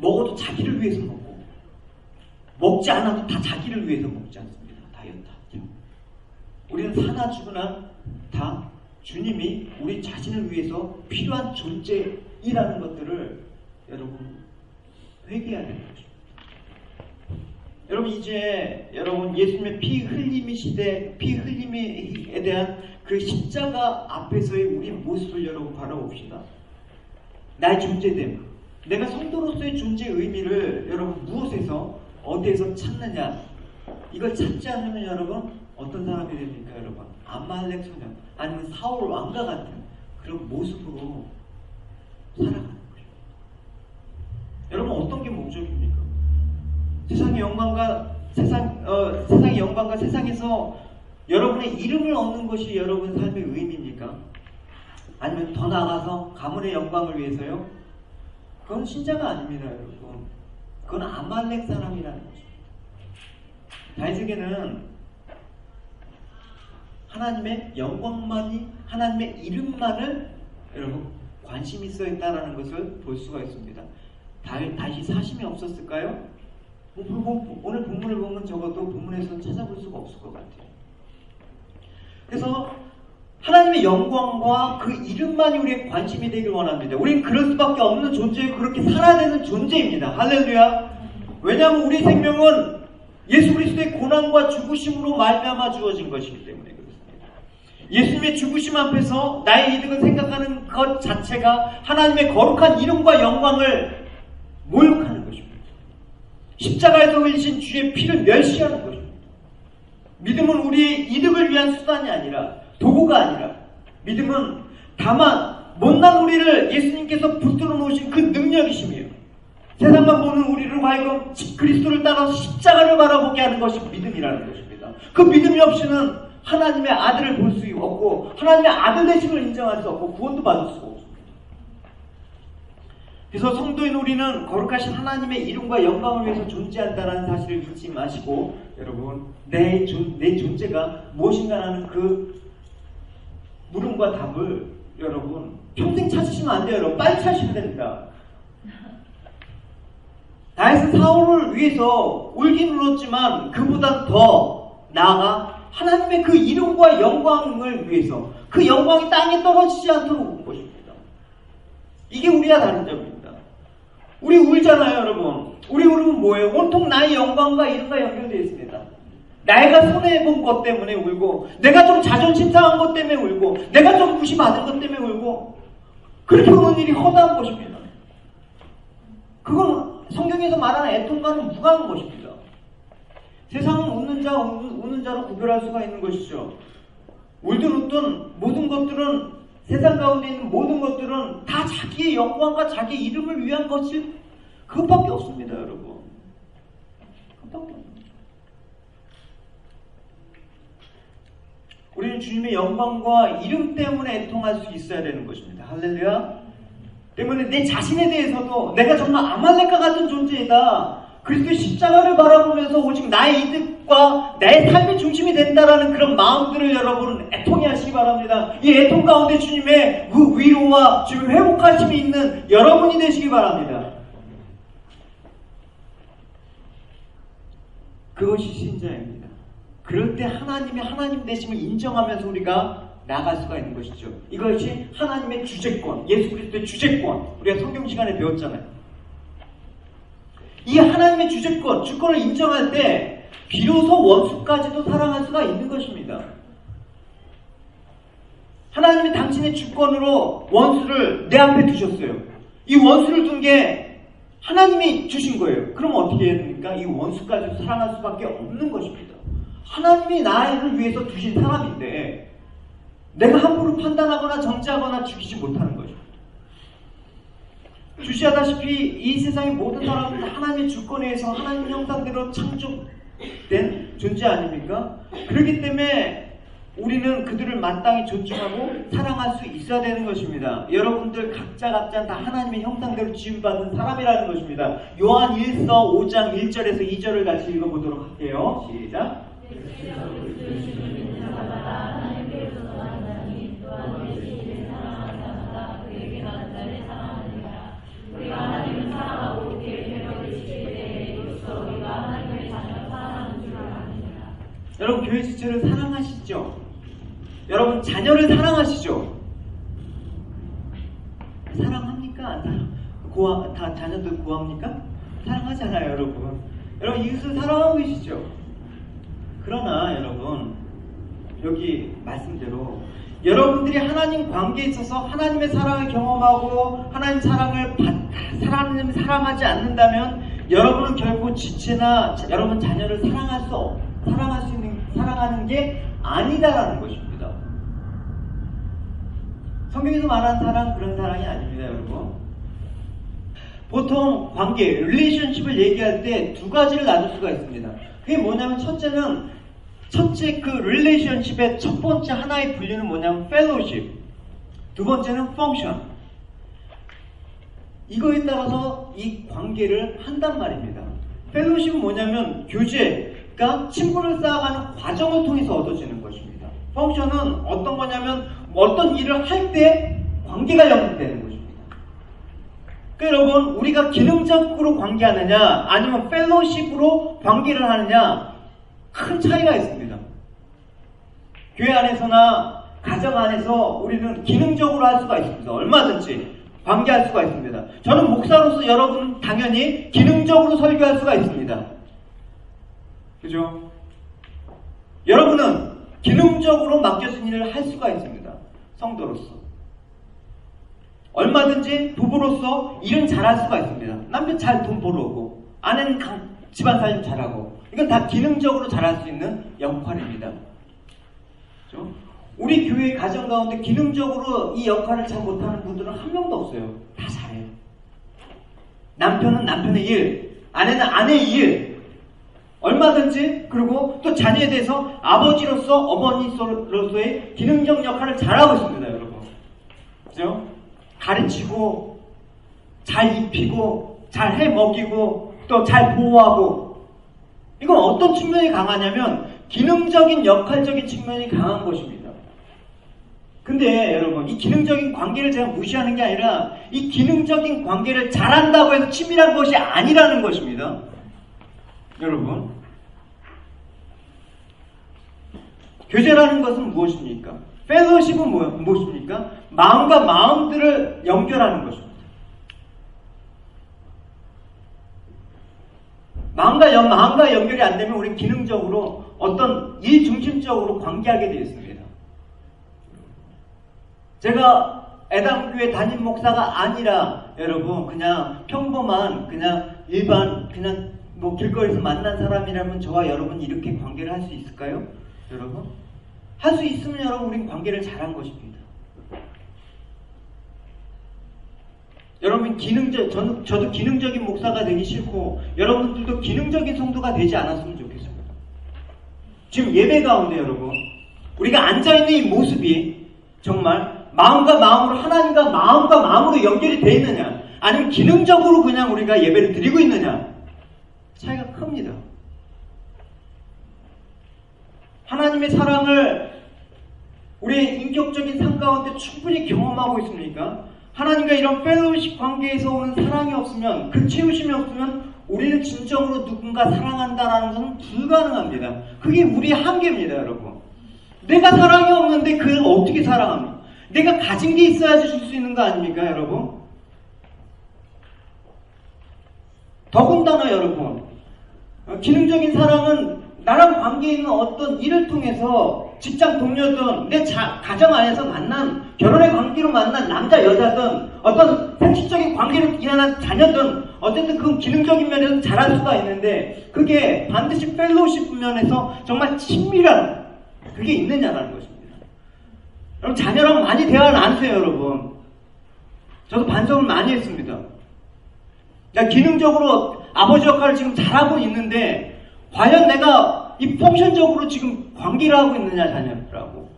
먹어도 자기를 위해서 먹고 먹지 않아도 다 자기를 위해서 먹지 않습니다. 다이어트 하죠. 우리는 사나 죽으나 다 주님이 우리 자신을 위해서 필요한 존재이라는 것들을 여러분 회개해야 되는 거죠. 여러분 이제 여러분 예수님의 피 흘림의 시대, 피 흘림에 대한 그 십자가 앞에서의 우리 모습을 여러분 바라봅시다. 나의 존재됨, 내가 성도로서의 존재의 의미를 여러분 무엇에서 어디에서 찾느냐, 이걸 찾지 않으면 여러분 어떤 사람이 됩니까? 여러분 아말렉 소년 아니면 사울 왕과 같은 그런 모습으로 살아가는 거예요. 여러분 어떤 게 목적입니까? 세상의 영광과 세상의 영광과 세상에서 여러분의 이름을 얻는 것이 여러분 삶의 의미입니까? 아니면 더 나아가서 가문의 영광을 위해서요? 그건 신자가 아닙니다, 여러분. 그건 아말렉 사람이라는 것입니다. 다윗에게는 하나님의 영광만이, 하나님의 이름만을 여러분 관심이 있어 있다는 것을 볼 수가 있습니다. 다윗이 사심이 없었을까요? 오늘 본문을 보면 적어도 본문에서는 찾아볼 수가 없을 것 같아요. 그래서 하나님의 영광과 그 이름만이 우리의 관심이 되길 원합니다. 우리는 그럴 수밖에 없는 존재이고 그렇게 살아야 되는 존재입니다. 할렐루야. 왜냐하면 우리 생명은 예수 그리스도의 고난과 죽으심으로 말미암아 주어진 것이기 때문에 그렇습니다. 예수님의 죽으심 앞에서 나의 이득을 생각하는 것 자체가 하나님의 거룩한 이름과 영광을 모욕하는 것입니다. 십자가에서 흘리신 주의 피를 멸시하는 것입니다. 믿음은 우리의 이득을 위한 수단이 아니라 도구가 아니라 믿음은 다만 못난 우리를 예수님께서 붙들어 놓으신 그 능력이시며 세상만 보는 우리를 하여금 그리스도를 따라서 십자가를 바라보게 하는 것이 믿음이라는 것입니다. 그 믿음이 없이는 하나님의 아들을 볼 수 없고 하나님의 아들 되심을 인정할 수 없고 구원도 받을 수가 없습니다. 그래서 성도인 우리는 거룩하신 하나님의 이름과 영광을 위해서 존재한다는 사실을 잊지 마시고 여러분 내 존재가 무엇인가라는 그 물음과 답을 여러분 평생 찾으시면 안 돼요. 여러분 빨리 찾으셔야 됩니다. 다윗은 사울을 위해서 울긴 울었지만 그보다 더 나아가 하나님의 그 이름과 영광을 위해서 그 영광이 땅에 떨어지지 않도록 온 것입니다. 이게 우리와 다른 점입니다. 우리 울잖아요, 여러분. 우리 울으면 뭐예요? 온통 나의 영광과 이름과 연결되어 있습니다. 내가 손해본 것 때문에 울고, 내가 좀 자존심 상한 것 때문에 울고, 내가 좀 무시받은 것 때문에 울고, 그렇게 우는 일이 허다한 것입니다. 그건 성경에서 말하는 애통과는 무관한 것입니다. 세상은 웃는 자, 우는 자로 구별할 수가 있는 것이죠. 울든 웃든 모든 것들은 세상 가운데 있는 모든 것들은 다 자기의 영광과 자기의 이름을 위한 것이 그것밖에 없습니다, 여러분. 그것밖에 없습니다. 우리는 주님의 영광과 이름 때문에 애통할 수 있어야 되는 것입니다. 할렐루야. 때문에 내 자신에 대해서도 내가 정말 아말렉과 같은 존재이다. 그리스도의 십자가를 바라보면서 오직 나의 이득과 나의 삶의 중심이 된다라는 그런 마음들을 여러분 애통해 하시기 바랍니다. 이 애통 가운데 주님의 그 위로와 주님의 회복하심이 있는 여러분이 되시기 바랍니다. 그것이 신자입니다. 그럴 때 하나님의 하나님 되심을 인정하면서 우리가 나갈 수가 있는 것이죠. 이것이 하나님의 주재권, 예수 그리스도의 주재권, 우리가 성경 시간에 배웠잖아요. 이 하나님의 주권을 인정할 때 비로소 원수까지도 사랑할 수가 있는 것입니다. 하나님이 당신의 주권으로 원수를 내 앞에 두셨어요. 이 원수를 둔 게 하나님이 주신 거예요. 그럼 어떻게 해야 됩니까? 이 원수까지 사랑할 수밖에 없는 것입니다. 하나님이 나를 위해서 두신 사람인데 내가 함부로 판단하거나 정죄하거나 죽이지 못하는 거죠. 주시하다시피 이 세상의 모든 사람은 하나님의 주권에 의해서 하나님 형상대로 창조된 존재 아닙니까? 그렇기 때문에 우리는 그들을 마땅히 존중하고 사랑할 수 있어야 되는 것입니다. 여러분들 각자 다 하나님의 형상대로 지음받은 사람이라는 것입니다. 요한 1서 5장 1절에서 2절을 같이 읽어보도록 할게요. 시작. 여러분 교회 지체를 사랑하시죠? 여러분 자녀를 사랑하시죠? 사랑합니까? 안 사랑? 다 자녀들 구합니까? 사랑하잖아요, 여러분. 여러분 이웃을 사랑하고 계시죠? 그러나 여러분 여기 말씀대로 여러분들이 하나님 관계에 있어서 하나님의 사랑을 경험하고 하나님 사랑을 사랑하지 않는다면 여러분은 결국 지체나 여러분 자녀를 사랑하는 게 아니다라는 것입니다. 성경에서 말하는 사랑 그런 사랑이 아닙니다, 여러분. 보통 관계, 릴레이션십을 얘기할 때 두 가지를 나눌 수가 있습니다. 그게 뭐냐면 첫째 그 릴레이션십의 첫 번째 하나의 분류는 뭐냐면 펠로우십, 두 번째는 펑션. 이거에 따라서 이 관계를 한단 말입니다. 펠로우십은 뭐냐면 교제가 친분을 쌓아가는 과정을 통해서 얻어지는 것입니다. 펑션은 어떤 거냐면 어떤 일을 할 때 관계가 연결되는 것입니다. 그러니까 여러분 우리가 기능적으로 관계하느냐 아니면 펠로우십으로 관계를 하느냐 큰 차이가 있습니다. 교회 안에서나 가정 안에서 우리는 기능적으로 할 수가 있습니다. 얼마든지 관계할 수가 있습니다. 저는 목사로서 여러분 당연히 기능적으로 설교할 수가 있습니다. 그죠? 여러분은 기능적으로 맡겨진 일을 할 수가 있습니다. 성도로서. 얼마든지 부부로서 일은 잘할 수가 있습니다. 남편 잘 돈 벌어오고 아내는 집안 살림 잘하고 이건 다 기능적으로 잘할 수 있는 역할입니다. 그렇죠? 우리 교회 가정 가운데 기능적으로 이 역할을 잘 못하는 분들은 한 명도 없어요. 다 잘해요. 남편은 남편의 일, 아내는 아내의 일 얼마든지 그리고 또 자녀에 대해서 아버지로서 어머니로서의 기능적 역할을 잘하고 있습니다. 여러분. 그죠? 가르치고 잘 입히고 잘 해먹이고 또 잘 보호하고 이건 어떤 측면이 강하냐면 기능적인 역할적인 측면이 강한 것입니다. 근데 여러분 이 기능적인 관계를 제가 무시하는 게 아니라 이 기능적인 관계를 잘한다고 해서 치밀한 것이 아니라는 것입니다. 여러분 교제라는 것은 무엇입니까? 펠로우십은 무엇입니까? 마음과 마음들을 연결하는 것입니다. 마음과 연결이 안 되면 우리는 기능적으로 어떤 일 중심적으로 관계하게 되어 있습니다. 제가 애당교회 담임 목사가 아니라 여러분 그냥 평범한 그냥 일반 그냥 뭐 길거리에서 만난 사람이라면 저와 여러분이 이렇게 관계를 할 수 있을까요? 여러분? 할 수 있으면 여러분 우린 관계를 잘한 것입니다. 여러분 저도 기능적인 목사가 되기 싫고 여러분들도 기능적인 성도가 되지 않았으면 좋겠습니다. 지금 예배 가운데 여러분 우리가 앉아있는 이 모습이 정말 마음과 마음으로 하나님과 마음과 마음으로 연결이 되어 있느냐 아니면 기능적으로 그냥 우리가 예배를 드리고 있느냐 차이가 큽니다. 하나님의 사랑을 우리의 인격적인 삶 가운데 충분히 경험하고 있습니까? 하나님과 이런 펠로우십 관계에서 오는 사랑이 없으면 그 채우심이 없으면 우리는 진정으로 누군가 사랑한다는 것은 불가능합니다. 그게 우리의 한계입니다. 여러분 내가 사랑이 없는데 그를 어떻게 사랑합니까? 내가 가진 게 있어야지 줄 수 있는 거 아닙니까? 여러분 더군다나 여러분 기능적인 사랑은 나랑 관계 있는 어떤 일을 통해서 직장 동료든 내 가정 안에서 만난 결혼의 관계로 만난 남자 여자든 어떤 생식적인 관계로 일어난 자녀든 어쨌든 그 기능적인 면에서 잘할 수가 있는데 그게 반드시 펠로우십 면에서 정말 친밀한 그게 있느냐라는 것입니다. 여러분 자녀랑 많이 대화를 나누세요 여러분. 저도 반성을 많이 했습니다. 기능적으로 아버지 역할을 지금 잘하고 있는데 과연 내가 이 펑션적으로 지금 관계를 하고 있느냐 자녀들하고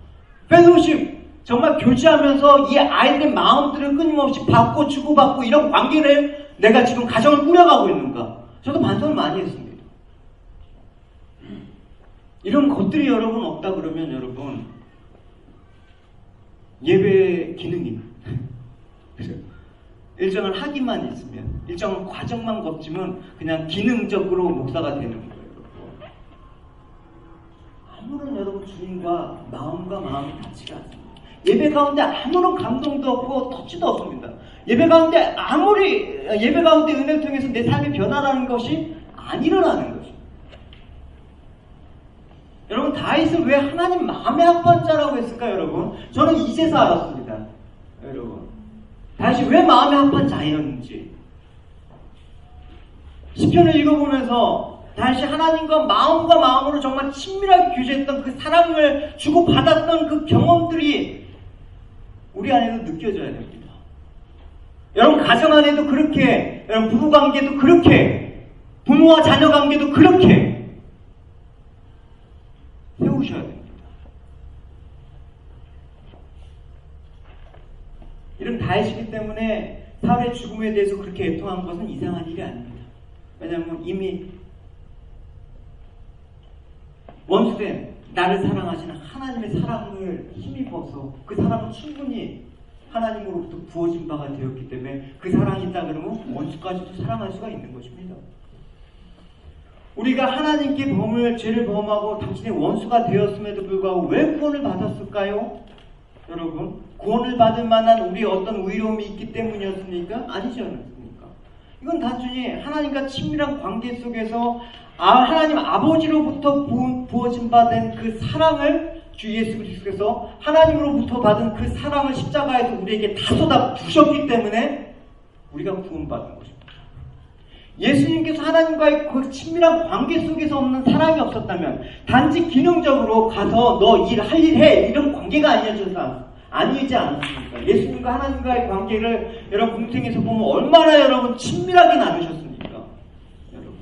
펠로우십 정말 교제하면서 이 아이들의 마음들을 끊임없이 받고 주고받고 이런 관계를 내가 지금 가정을 꾸려가고 있는가 저도 반성을 많이 했습니다. 이런 것들이 여러분 없다 그러면 여러분 예배 기능이 일정한 학위만 있으면 일정한 과정만 거치면 그냥 기능적으로 목사가 되는 거예요. 아무런 여러분 주님과 마음이 닿지가 않습니다. 예배 가운데 아무런 감동도 없고 터치도 없습니다. 예배 가운데 은혜를 통해서 내 삶이 변화라는 것이 안 일어나는 것입니다. 여러분 다윗을 왜 하나님 마음에 합한 자라고 했을까요 여러분? 저는 이제서 알았습니다. 여러분 다윗이 왜 마음에 합한 자였는지 시편을 읽어보면서 다윗이 하나님과 마음과 마음으로 정말 친밀하게 교제했던 그 사랑을 주고받았던 그 경험들이 우리 안에도 느껴져야 됩니다. 여러분 가정 안에도 그렇게 여러분 부부관계도 그렇게 부모와 자녀 관계도 그렇게 세우셔야 됩니다. 이런 다윗이기 때문에 사울의 죽음에 대해서 그렇게 애통한 것은 이상한 일이 아닙니다. 왜냐하면 이미 원수된 나를 사랑하시는 하나님의 사랑을 힘입어서 그 사랑은 충분히 하나님으로부터 부어진 바가 되었기 때문에 그 사랑이 있다 그러면 원수까지도 사랑할 수가 있는 것입니다. 우리가 하나님께 죄를 범하고 당신의 원수가 되었음에도 불구하고 왜 구원을 받았을까요? 여러분 구원을 받을 만한 우리 어떤 의로움이 있기 때문이었습니까? 아니지 않습니까? 이건 단순히 하나님과 친밀한 관계 속에서 하나님 아버지로부터 부어진 바 된 그 사랑을 주 예수 그리스도께서 하나님으로부터 받은 그 사랑을 십자가에서 우리에게 다 쏟아 부으셨기 때문에 우리가 구원받은 것입니다. 예수님께서 하나님과의 그 친밀한 관계 속에서 없는 사랑이 없었다면 단지 기능적으로 가서 너 할 일 해 이런 관계가 아니지 않습니까? 예수님과 하나님과의 관계를 여러분 공생에서 보면 얼마나 여러분 친밀하게 나누셨습니까? 여러분.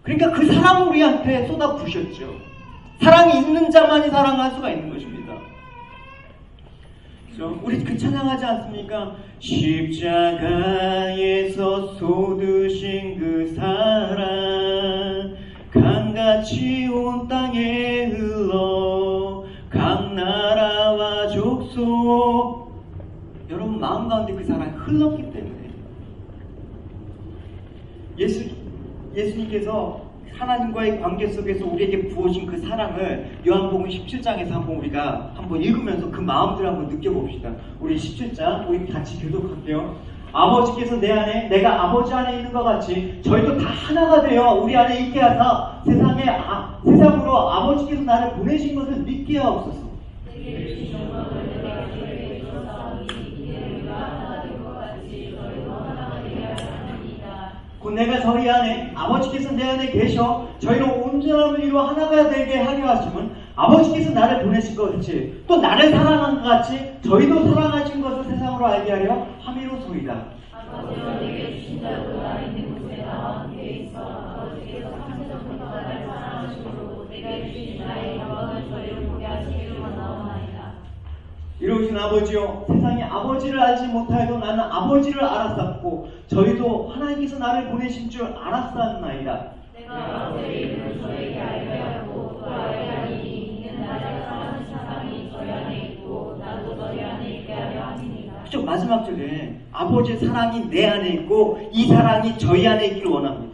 그러니까 그 사랑을 우리한테 쏟아 부으셨죠. 사랑이 있는 자만이 사랑할 수가 있는 것입니다. 그렇죠? 우리 그 찬양하지 않습니까? 십자가에서 쏟으신 그 사랑 강같이 온 땅에 흘러 각 나라와 족속 여러분 마음 가운데 그 사랑이 흘렀기 때문에 예수님께서 하나님과의 관계 속에서 우리에게 부어진 그 사랑을 요한복음 17장에서 우리가 한번 읽으면서 그 마음들을 한번 느껴봅시다. 우리 17장 우리 같이 교독할게요. 아버지께서 내 안에 내가 아버지 안에 있는 것 같이 저희도 다 하나가 되어 우리 안에 있게 하사 세상으로 아버지께서 나를 보내신 것을 믿게 하옵소서. 곧 내가 저희 안에 아버지께서 내 안에 계셔 저희로 온전함을 이루어 하나가 되게 하려 하심은 아버지께서 나를 보내신 것 같이 또 나를 사랑한 것 같이 저희도 사랑하신 것을 세상으로 알게 하려 함이로소이다. 아버지가 내게 주신 자로 나 있는 곳에 나와 함께 있어 아버지께서 창세전부터 나를 사랑하심으로 내가 주신 나의 영광을 저희로 보게 하시기를 원하옵나이다. 이로우신 아버지여 세상에 아버지를 알지 못하여도 나는 아버지를 알았었고 저희도 하나님께서 나를 보내신 줄 알았사옵나이다. 내가 아버지의 이름을 저에게 알게 하고 또 알게 하니 이는 나를 사랑하는 사랑이 저희 안에 있고 나도 저희 안에 있게 하려 함이니라. 그쪽 마지막 절에 아버지의 사랑이 내 안에 있고 이 사랑이 저희 안에 있기를 원합니다.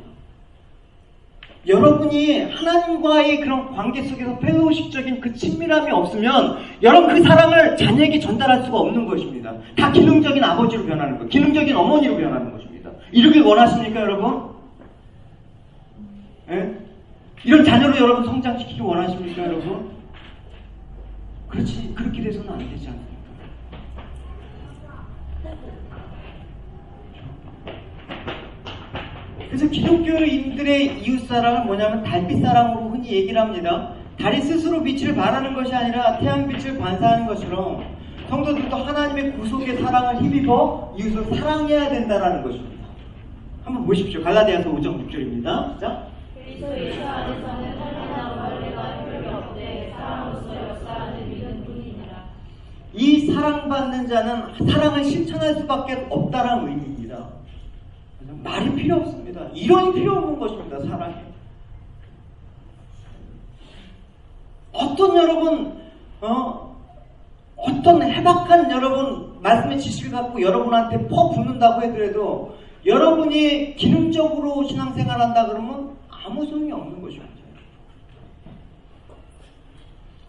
여러분이 하나님과의 그런 관계 속에서 펠로우십적인 그 친밀함이 없으면 여러분 그 사랑을 자녀에게 전달할 수가 없는 것입니다. 다 기능적인 아버지로 변하는 것, 기능적인 어머니로 변하는 것입니다. 이러길 원하십니까 여러분? 예? 이런 자녀를 여러분 성장시키기 원하십니까, 여러분? 그렇지, 그렇게 돼서는 안 되지 않습니까? 그래서 기독교인들의 이웃사랑은 뭐냐면 달빛사랑으로 흔히 얘기를 합니다. 달이 스스로 빛을 발하는 것이 아니라 태양빛을 반사하는 것처럼 성도들도 하나님의 구속의 사랑을 힘입어 이웃을 사랑해야 된다는 것입니다. 한번 보십시오. 갈라디아서 5장 6절입니다. 자, 그리스도 예수 안에서는 사랑이나 원래가 별로 없되 사랑으로서 역사하는 믿음 뿐이니라. 이 사랑받는 자는 사랑을 실천할 수밖에 없다는 의미입니다. 말이 필요 없습니다. 이론이 필요 없는 것입니다. 사랑이. 어떤 여러분 어떤 해박한 여러분 말씀의 지식을 갖고 여러분한테 퍼붓는다고 해더라도 여러분이 기능적으로 신앙생활한다 그러면 아무 소용이 없는 것입니다.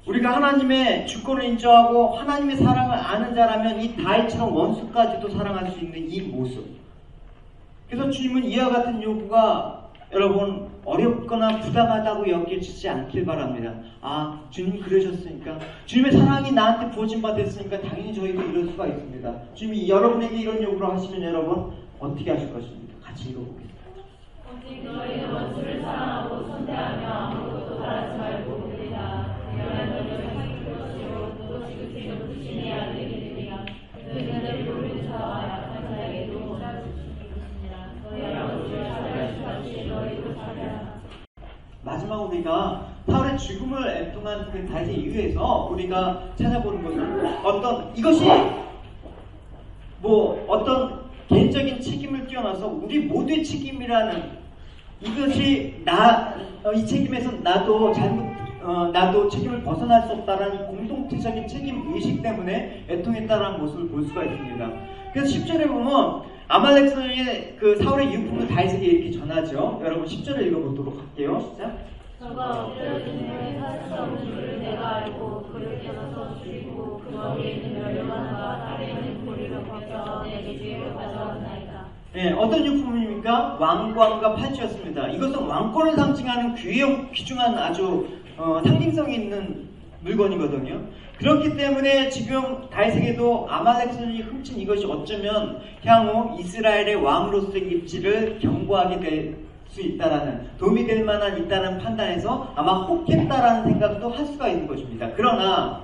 우리가 하나님의 주권을 인정하고 하나님의 사랑을 아는 자라면 이 다윗처럼 원수까지도 사랑할 수 있는 이 모습. 그래서 주님은 이와 같은 요구가 여러분 어렵거나 부당하다고 여겨지지 않길 바랍니다. 아, 주님 그러셨으니까, 주님의 사랑이 나한테 부어진 바 됐으니까 당연히 저희도 이럴 수가 있습니다. 주님이 여러분에게 이런 요구를 하시면 여러분 어떻게 하실 것입니까? 같이 읽어보겠습니다. 오직 너희는 원수를 사랑하고 선대하며 아무것도 바라지 말고 그리라. 그러면 너희는 사귈 것이요 또 지극히 높으신 이 아들에게 되리라. 너희는 내 모르는 자와 약한 자에게도 잘할 수 있으니라. 너희 아버지를 사랑할 수 같이 너희도 사랑하라. 마지막 우리가 사울의 죽음을 애통한 그 다윗의 이유에서 우리가 찾아보는 것은 이것이 뭐 어떤 개인적인 책임을 뛰어나서 우리 모두의 책임이라는, 이것이 이 책임에서 나도 책임을 벗어날 수 없다라는 이 공동체적인 책임 의식 때문에 애통했다라는 모습을 볼 수가 있습니다. 그래서 10절에 보면 아말렉 소년이 그 사울의 유품을 다윗에게 이렇게 전하죠. 여러분 10절을 읽어보도록 할게요. 시작. 너가 엎드려진 후에 살 수 없는 줄을 내가 알고 그를 깨어서 죽이고 그 머리에 있는 멸류관과 딸에 있는 고리를 벗어 내게 주의로 가져왔나이다. 네, 어떤 유품입니까? 왕관과 팔찌였습니다. 이것은 왕권을 상징하는 귀중한 아주 상징성이 있는 물건이거든요. 그렇기 때문에 지금 다윗에게도 아말렉 소년이 훔친 이것이 어쩌면 향후 이스라엘의 왕으로서의 입지를 견고하게 될 수 있다라는, 도움이 될 만한 있다는 판단에서 아마 혹했다라는 생각도 할 수가 있는 것입니다. 그러나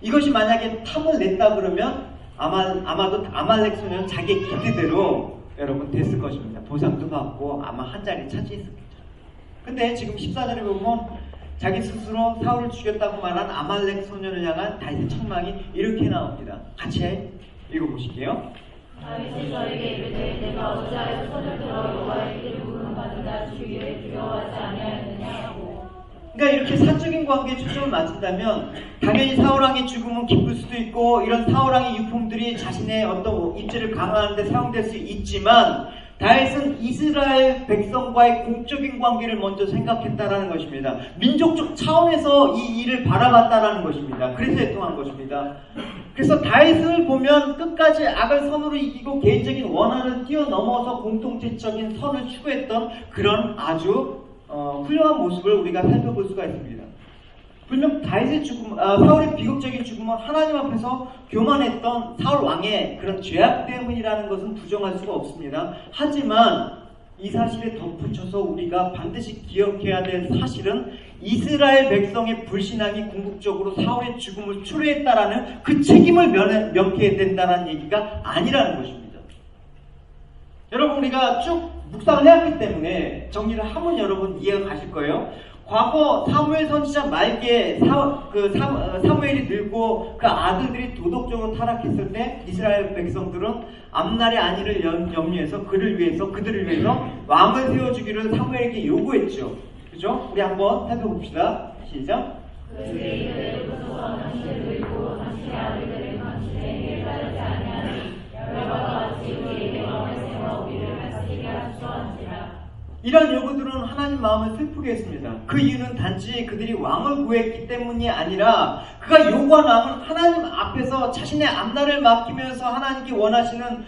이것이 만약에 탐을 냈다 그러면 아마도 아말렉 소년은 자기의 기대대로 여러분 됐을 것입니다. 보상도 받고 아마 한 자리 차지했습니다. 근데 지금 14절에 보면 자기 스스로 사울을 죽였다고 말한 아말렉 소년을 향한 다윗의 책망이 이렇게 나옵니다. 같이 읽어보실게요. 다윗이 저에게 이르되 내가 어찌하여 손을 들어 여호와의 길을 부름받으다 주기를 두려워하지 아니하였느냐고. 그러니까 이렇게 사적인 관계에 초점을 맞춘다면 당연히 사울왕의 죽음은 기쁠 수도 있고 이런 사울왕의 유품들이 자신의 어떤 입지를 강화하는 데 사용될 수 있지만 다윗은 이스라엘 백성과의 공적인 관계를 먼저 생각했다라는 것입니다. 민족적 차원에서 이 일을 바라봤다라는 것입니다. 그래서 애통한 것입니다. 그래서 다윗을 보면 끝까지 악을 선으로 이기고 개인적인 원한을 뛰어넘어서 공동체적인 선을 추구했던 그런 아주 훌륭한 모습을 우리가 살펴볼 수가 있습니다. 분명 다윗의 사울의 비극적인 죽음은 하나님 앞에서 교만했던 사울 왕의 그런 죄악 때문이라는 것은 부정할 수가 없습니다. 하지만 이 사실에 덧붙여서 우리가 반드시 기억해야 될 사실은 이스라엘 백성의 불신앙이 궁극적으로 사울의 죽음을 초래했다라는 그 책임을 면해야 된다는 얘기가 아니라는 것입니다. 여러분 우리가 쭉 묵상을 해왔기 때문에 정리를 하면 여러분 이해가 가실 거예요. 과거 사무엘 선지자 말기에 사무엘이 늙고 그 아들들이 도덕적으로 타락했을 때 이스라엘 백성들은 앞날의 안위를 염려해서 그들을 위해서 왕을 세워주기를 사무엘에게 요구했죠. 그죠? 우리 한번 살펴봅시다. 시작. 그들이 이르되 우선 당신을 늙고 당신의 아들들을 당신의 일을 하지 아니하니 열과 같이 우리에게 왕을 세워 우리를 다스리게 하소서한지라. 이런 요구들은 하나님 마음을 슬프게 했습니다. 그 이유는 단지 그들이 왕을 구했기 때문이 아니라 그가 요구한 왕은 하나님 앞에서 자신의 앞날을 맡기면서 하나님께 원하시는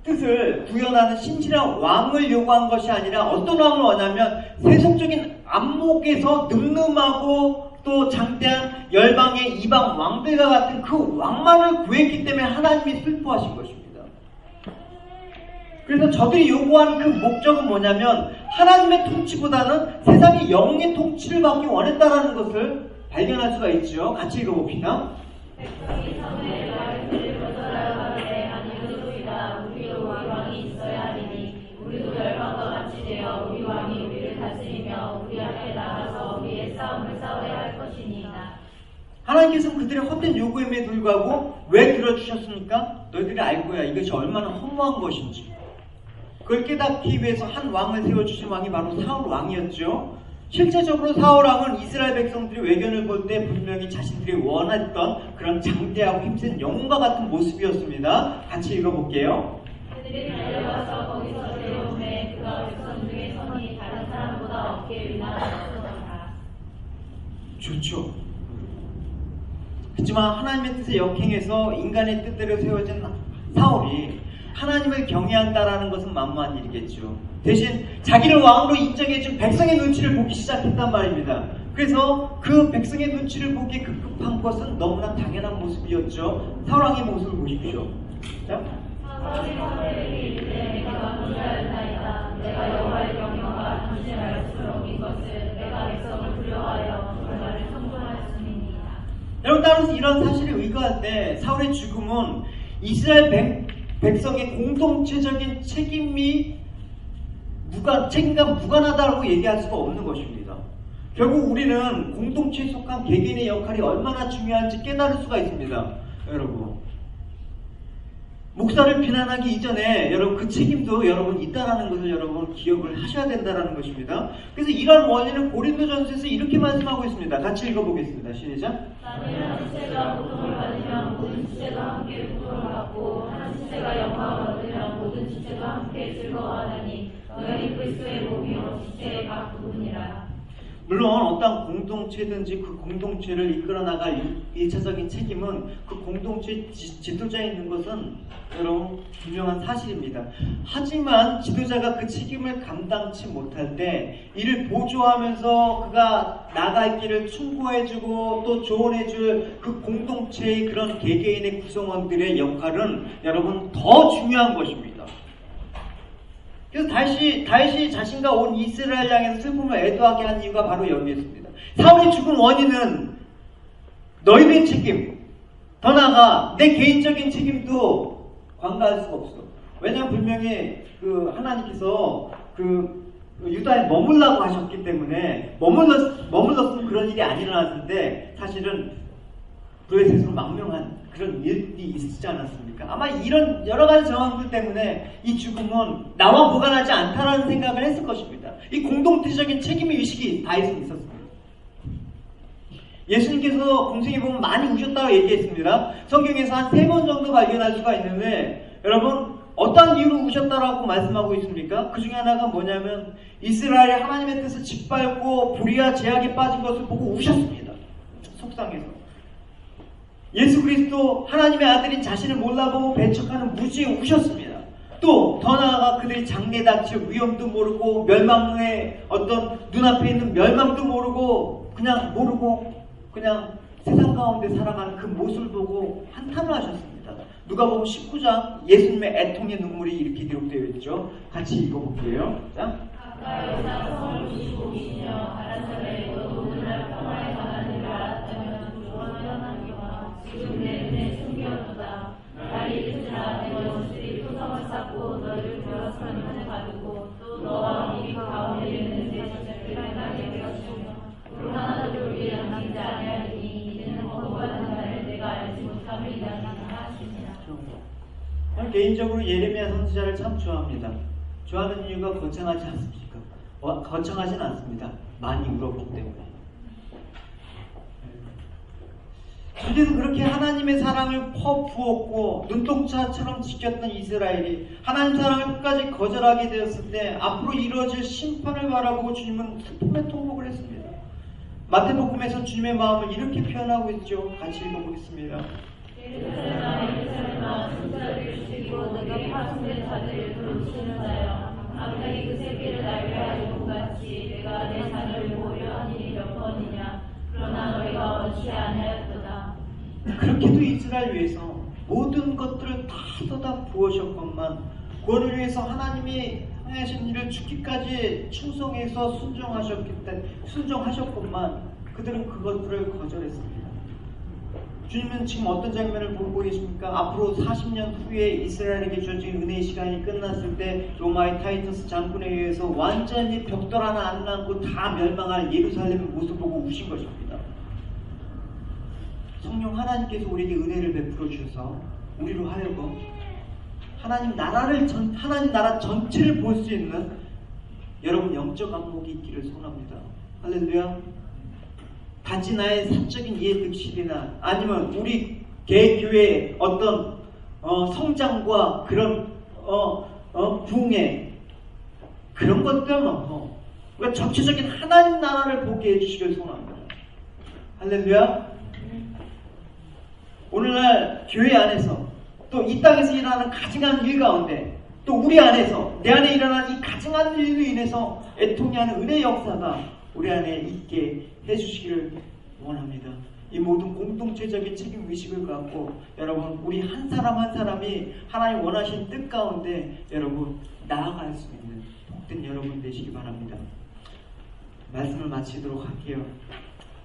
뜻을 구현하는 신실한 왕을 요구한 것이 아니라 어떤 왕을 원하면 세속적인 안목에서 늠름하고 또 장대한 열방의 이방 왕들과 같은 그 왕만을 구했기 때문에 하나님이 슬퍼하신 것입니다. 그래서 저들이 요구하는 그 목적은 뭐냐면 하나님의 통치보다는 세상의 영의 통치를 받기 원했다라는 것을 발견할 수가 있죠. 같이 읽어봅시다. 백성이 성의 말씀을 거절하되 아니오이다. 우리도 왕이 있어야 하리니 우리도 열방과 같이 되어 우리 왕이 우리를 다스리며 우리 앞에 나가서 우리의 싸움을 싸워야 할 것이니이다. 하나님께서는 그들의 헛된 요구임에 불구하고 왜 들어주셨습니까? 너희들이 알 거야. 이것이 얼마나 허무한 것인지. 그걸 깨닫기 위해서 한 왕을 세워주신 왕이 바로 사울 왕이었죠. 실제적으로 사울 왕은 이스라엘 백성들이 외견을 볼 때 분명히 자신들이 원했던 그런 장대하고 힘센 영웅과 같은 모습이었습니다. 같이 읽어볼게요. 그들이 달려가서 거기서 데려오매 그가 백성 중에 선이 다른 사람보다 어깨에 위나하였더라. 좋죠. 그렇지만 하나님의 뜻에 역행해서 인간의 뜻대로 세워진 사울이 하나님을 경외한다라는 것은 만무한 일이겠죠. 대신 자기를 왕으로 인정해준 백성의 눈치를 보기 시작했단 말입니다. 그래서 그 백성의 눈치를 보기 급급한 것은 너무나 당연한 모습이었죠. 사울 왕의 모습을 보십시오. 자? 사울이 사무엘에게 이르되 내가 무죄하였나이다. 내가 여호와의 명령과 당신의 말씀을 어긴 것을 내가 백성을 두려워하여 결과를 성공하였음이니이다. 여러분, 따라서 이런 사실을 의거할 때 사울의 죽음은 이스라엘 백성의 공동체적인 책임과 무관하다고 얘기할 수가 없는 것입니다. 결국 우리는 공동체에 속한 개개인의 역할이 얼마나 중요한지 깨달을 수가 있습니다. 여러분, 목사를 비난하기 이전에 여러분 그 책임도 여러분 있다라는 것을 여러분 기억을 하셔야 된다는 것입니다. 그래서 이런 원리는 고린도전서에서 이렇게 말씀하고 있습니다. 같이 읽어보겠습니다. 시작. 만일 한 지체가 고통을 받으면 모든 지체도 함께 고통을 받고 한 지체가 영광을 얻으면 모든 지체도 함께 즐거워하느니 너희는 그리스도의 몸이요 지체의 각 부분이라. 물론 어떤 공동체든지 그 공동체를 이끌어 나갈 일차적인 책임은 그 공동체 지도자에 있는 것은 여러분 분명한 사실입니다. 하지만 지도자가 그 책임을 감당치 못할 때 이를 보조하면서 그가 나갈 길을 충고해주고 또 조언해줄 그 공동체의 그런 개개인의 구성원들의 역할은 여러분 더 중요한 것입니다. 그래서 다윗이 자신과 온 이스라엘 향해서 슬픔을 애도하게 한 이유가 바로 여기였습니다. 사울이 죽은 원인은 너희들의 책임, 더 나아가 내 개인적인 책임도 관가할 수가 없어. 왜냐하면 분명히 그 하나님께서 그 유다에 머물라고 하셨기 때문에 머물렀으면 그런 일이 안 일어났는데 사실은 블레셋으로 망명한 그런 일이 있지 않았습니까? 아마 이런 여러 가지 정황들 때문에 이 죽음은 나와 무관하지 않다라는 생각을 했을 것입니다. 이 공동체적인 책임의 의식이 다윗은 있었습니다. 예수님께서 공생에 보면 많이 우셨다고 얘기했습니다. 성경에서 한 3번 정도 발견할 수가 있는데 여러분 어떤 이유로 우셨다라고 말씀하고 있습니까? 그 중에 하나가 뭐냐면 이스라엘이 하나님의 뜻을 짓밟고 불의와 제약에 빠진 것을 보고 우셨습니다. 속상해서. 예수 그리스도 하나님의 아들인 자신을 몰라보고 배척하는 무지에 우셨습니다. 또 더 나아가 그들이 장래 닥칠 위험도 모르고 멸망의 어떤 눈앞에 있는 멸망도 모르고 그냥 세상 가운데 살아가는 그 모습을 보고 한탄을 하셨습니다. 누가복음 19장 예수님의 애통의 눈물이 이렇게 기록되어 있죠. 같이 읽어볼게요. 자. 가까이 오사 성을 부시고 계시며 아라사를 너도 오늘날 평화에 관한 일을 알았다면 조언하나니와 지금 내 눈에 숨겨두다. 날이 이르자 내 원수들이 표성을 쌓고 너희를 돌아서는 손에 가두고 또 너와 네 가운데 있는 내 자식들을 행하게 되었으며 불만하도록 위에 남기지 아니하리니 이제는 거부하는 자를 내가 알지 못함이다 하시니라. 개인적으로 예레미야 선지자를 참 좋아합니다. 좋아하는 이유가 거창하지 않습니까? 거창하진 않습니다. 많이 울었기 때문에. 그래서 그렇게 하나님의 사랑을 퍼부었고 눈동자처럼 지켰던 이스라엘이 하나님 사랑을 끝까지 거절하게 되었을 때 앞으로 이루어질 심판을 바라보고 주님은 슬픔의 통곡을 했습니다. 마태복음에서 주님의 마음을 이렇게 표현하고 있죠. 같이 읽어보겠습니다. 예루살렘아 예루살렘아 승자를 주시기 그리고 내게 파송된 자들을 도우시는 자여 아무리 그 새끼를 날게 하지 못같이 내가 내 자녀를 보려 한 일이 몇 번이냐 그러나 너희가 원치 아니하였도다. 그렇게도 이스라엘 위해서 모든 것들을 다 쏟아 부으셨건만 구원을 위해서 하나님이 하신 일을 죽기까지 충성해서 순종하셨건만 그들은 그것들을 거절했습니다. 주님은 지금 어떤 장면을 보고 계십니까? 앞으로 40년 후에 이스라엘에게 주어진 은혜의 시간이 끝났을 때 로마의 타이터스 장군에 의해서 완전히 벽돌 하나 안 남고 다 멸망할 예루살렘의 모습을 보고 우신 것입니다. 성령 하나님께서 우리에게 은혜를 베풀어 주셔서 우리로 하여금 하나님 나라 전체를 볼 수 있는 여러분 영적 안목이 있기를 소원합니다. 할렐루야. 단지 나의 사적인 이해 득실이나 아니면 우리 개교회의 어떤 성장과 그런 부흥회 그런 것들 넘어 우리가 전체적인 하나님 나라를 보게 해주시길 소원합니다. 할렐루야. 오늘날 교회 안에서 또 이 땅에서 일어나는 가증한 일 가운데 또 우리 안에서 내 안에 일어나는 이 가증한 일로 인해서 애통이 하는 은혜의 역사가 우리 안에 있게 해주시기를 원합니다. 이 모든 공동체적인 책임의식을 갖고 여러분 우리 한 사람 한 사람이 하나님 원하신 뜻 가운데 여러분 나아갈 수 있는 복된 여러분 되시기 바랍니다. 말씀을 마치도록 할게요.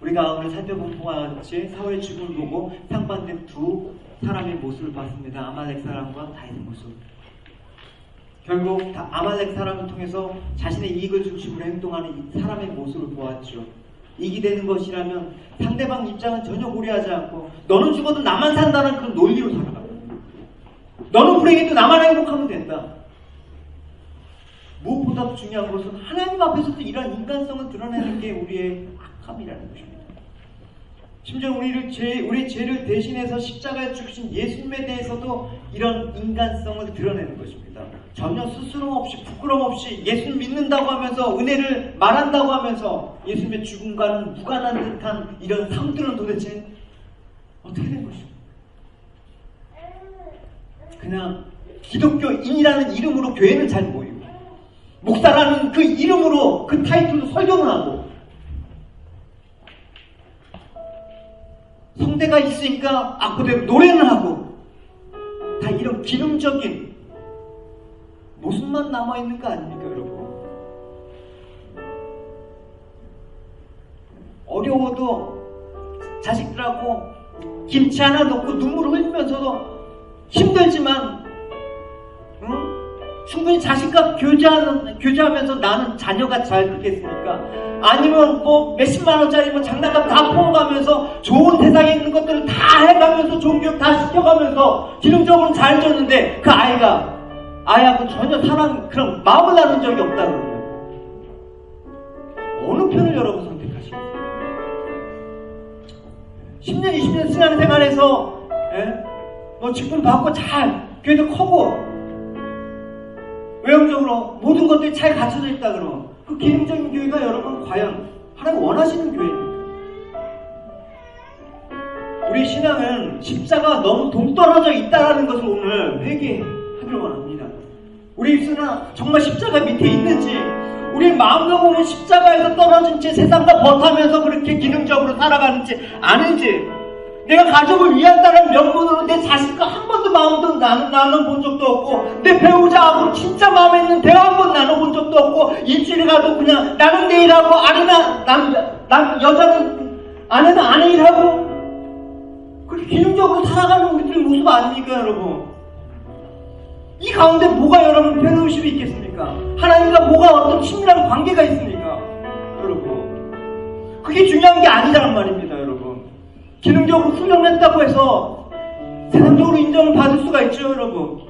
우리가 오늘 살펴본 바와 같이 사울의 죽음을 보고 상반된 두 사람의 모습을 봤습니다. 아말렉 사람과 다윗의 모습. 결국 아말렉 사람을 통해서 자신의 이익을 중심으로 행동하는 이 사람의 모습을 보았죠. 이익이 되는 것이라면 상대방 입장은 전혀 고려하지 않고 너는 죽어도 나만 산다는 그런 논리로 살아가요. 너는 불행해도 나만 행복하면 된다. 무엇보다도 중요한 것은 하나님 앞에서도 이러한 인간성을 드러내는 게 우리의 악함이라는 것입니다. 심지어 우리의 죄를 대신해서 십자가에 죽으신 예수님에 대해서도 이런 인간성을 드러내는 것입니다. 전혀 스스럼 없이 부끄럼 없이 예수님 믿는다고 하면서 은혜를 말한다고 하면서 예수님의 죽음과는 무관한 듯한 이런 삶들은 도대체 어떻게 된 것입니까? 그냥 기독교인이라는 이름으로 교회는 잘 모이고 목사라는 그 이름으로 그 타이틀로 설교는 하고 성대가 있으니까 그대로 노래는 하고 다 이런 기능적인 모습만 남아있는 거 아닙니까 여러분? 어려워도 자식들하고 김치 하나 넣고 눈물을 흘리면서도 힘들지만 충분히 자식과 교제하면서 나는 자녀가 잘 크겠습니까? 아니면 뭐 몇십만 원짜리 장난감 다 퍼가면서 좋은 세상에 있는 것들을 다 해가면서 좋은 교육 다 시켜가면서 기능적으로는 잘 줬는데 그 아이하고 전혀 사랑 그런 마음을 나눈 적이 없다 그러면 어느 편을 여러분 선택하시겠어요? 10년 20년 신앙 생활에서 직분 받고 잘 교회도 커고 외형적으로 모든 것들이 잘 갖춰져 있다 그러면 그 기능적인 교회가 여러분 과연 하나님 원하시는 교회입니까? 우리 신앙은 십자가가 너무 동떨어져 있다는 것을 오늘 회개하길 원합니다. 우리 입술은 정말 십자가 밑에 있는지 우리 마음과 몸은 십자가에서 떨어진 채 세상과 버타면서 그렇게 기능적으로 살아가는지 아는지 내가 가족을 위한다는 명분으로 내 자식과 한 번도 마음도 나눠본 적도 없고 내 배우자하고 진짜 마음에 있는 대화 한 번 나눠본 적도 없고 일주일에 가도 그냥 나는 내 일하고 여자는 아내는 아내 일하고 그렇게 기능적으로 살아가는 우리들의 모습 아닙니까 여러분? 이 가운데 뭐가 여러분 배려의식이 있겠습니까? 하나님과 뭐가 어떤 친밀한 관계가 있습니까? 여러분 그게 중요한 게 아니란 말입니다 여러분. 기능적으로 훌륭했다고 해서 세상적으로 인정을 받을 수가 있죠 여러분.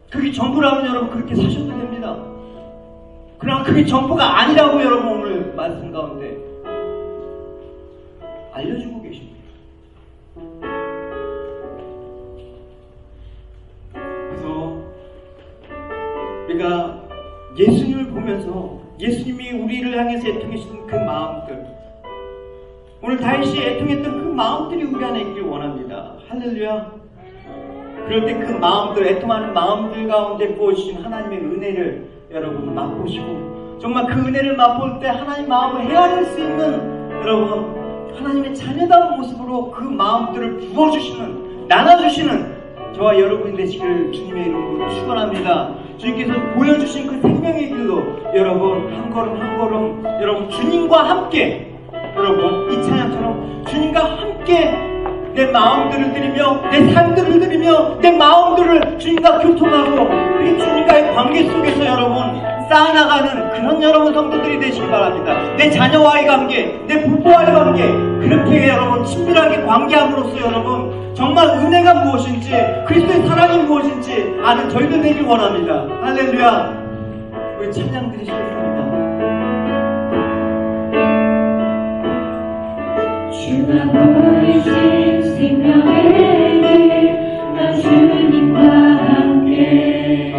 그게 전부라면 여러분 그렇게 사셔도 됩니다. 그러나 그게 전부가 아니라고 여러분 오늘 말씀 가운데 알려주고 계십니다. 그래서 우리가 예수님을 보면서 예수님이 우리를 향해서 애통하시는 그 마음들 오늘 다윗이 애통했던 그 마음들이 우리 안에 있길 원합니다. 할렐루야. 그럴 때 그 마음들, 애통하는 마음들 가운데 부어주신 하나님의 은혜를 여러분 맛보시고 정말 그 은혜를 맛볼 때 하나님 마음을 헤아릴 수 있는 여러분 하나님의 자녀다운 모습으로 그 마음들을 부어주시는 나눠주시는 저와 여러분이 되시기를 주님의 이름으로 축원합니다. 주님께서 보여주신 그 생명의 길로 여러분 한 걸음 한 걸음 여러분 주님과 함께 여러분 이 찬양처럼 주님과 함께 내 마음들을 드리며 내 삶들을 드리며 내 마음들을 주님과 교통하고 그 주님과의 관계 속에서 여러분 쌓아나가는 그런 여러분 성도들이 되시기 바랍니다. 내 자녀와의 관계, 내 부부와의 관계 그렇게 여러분 친밀하게 관계함으로써 여러분 정말 은혜가 무엇인지 그리스도의 사랑이 무엇인지 아는 저희들 되길 원합니다. 할렐루야. 우리 찬양 드리시겠습니다. 주가 보이신 생명의 길, 나 주님과 함께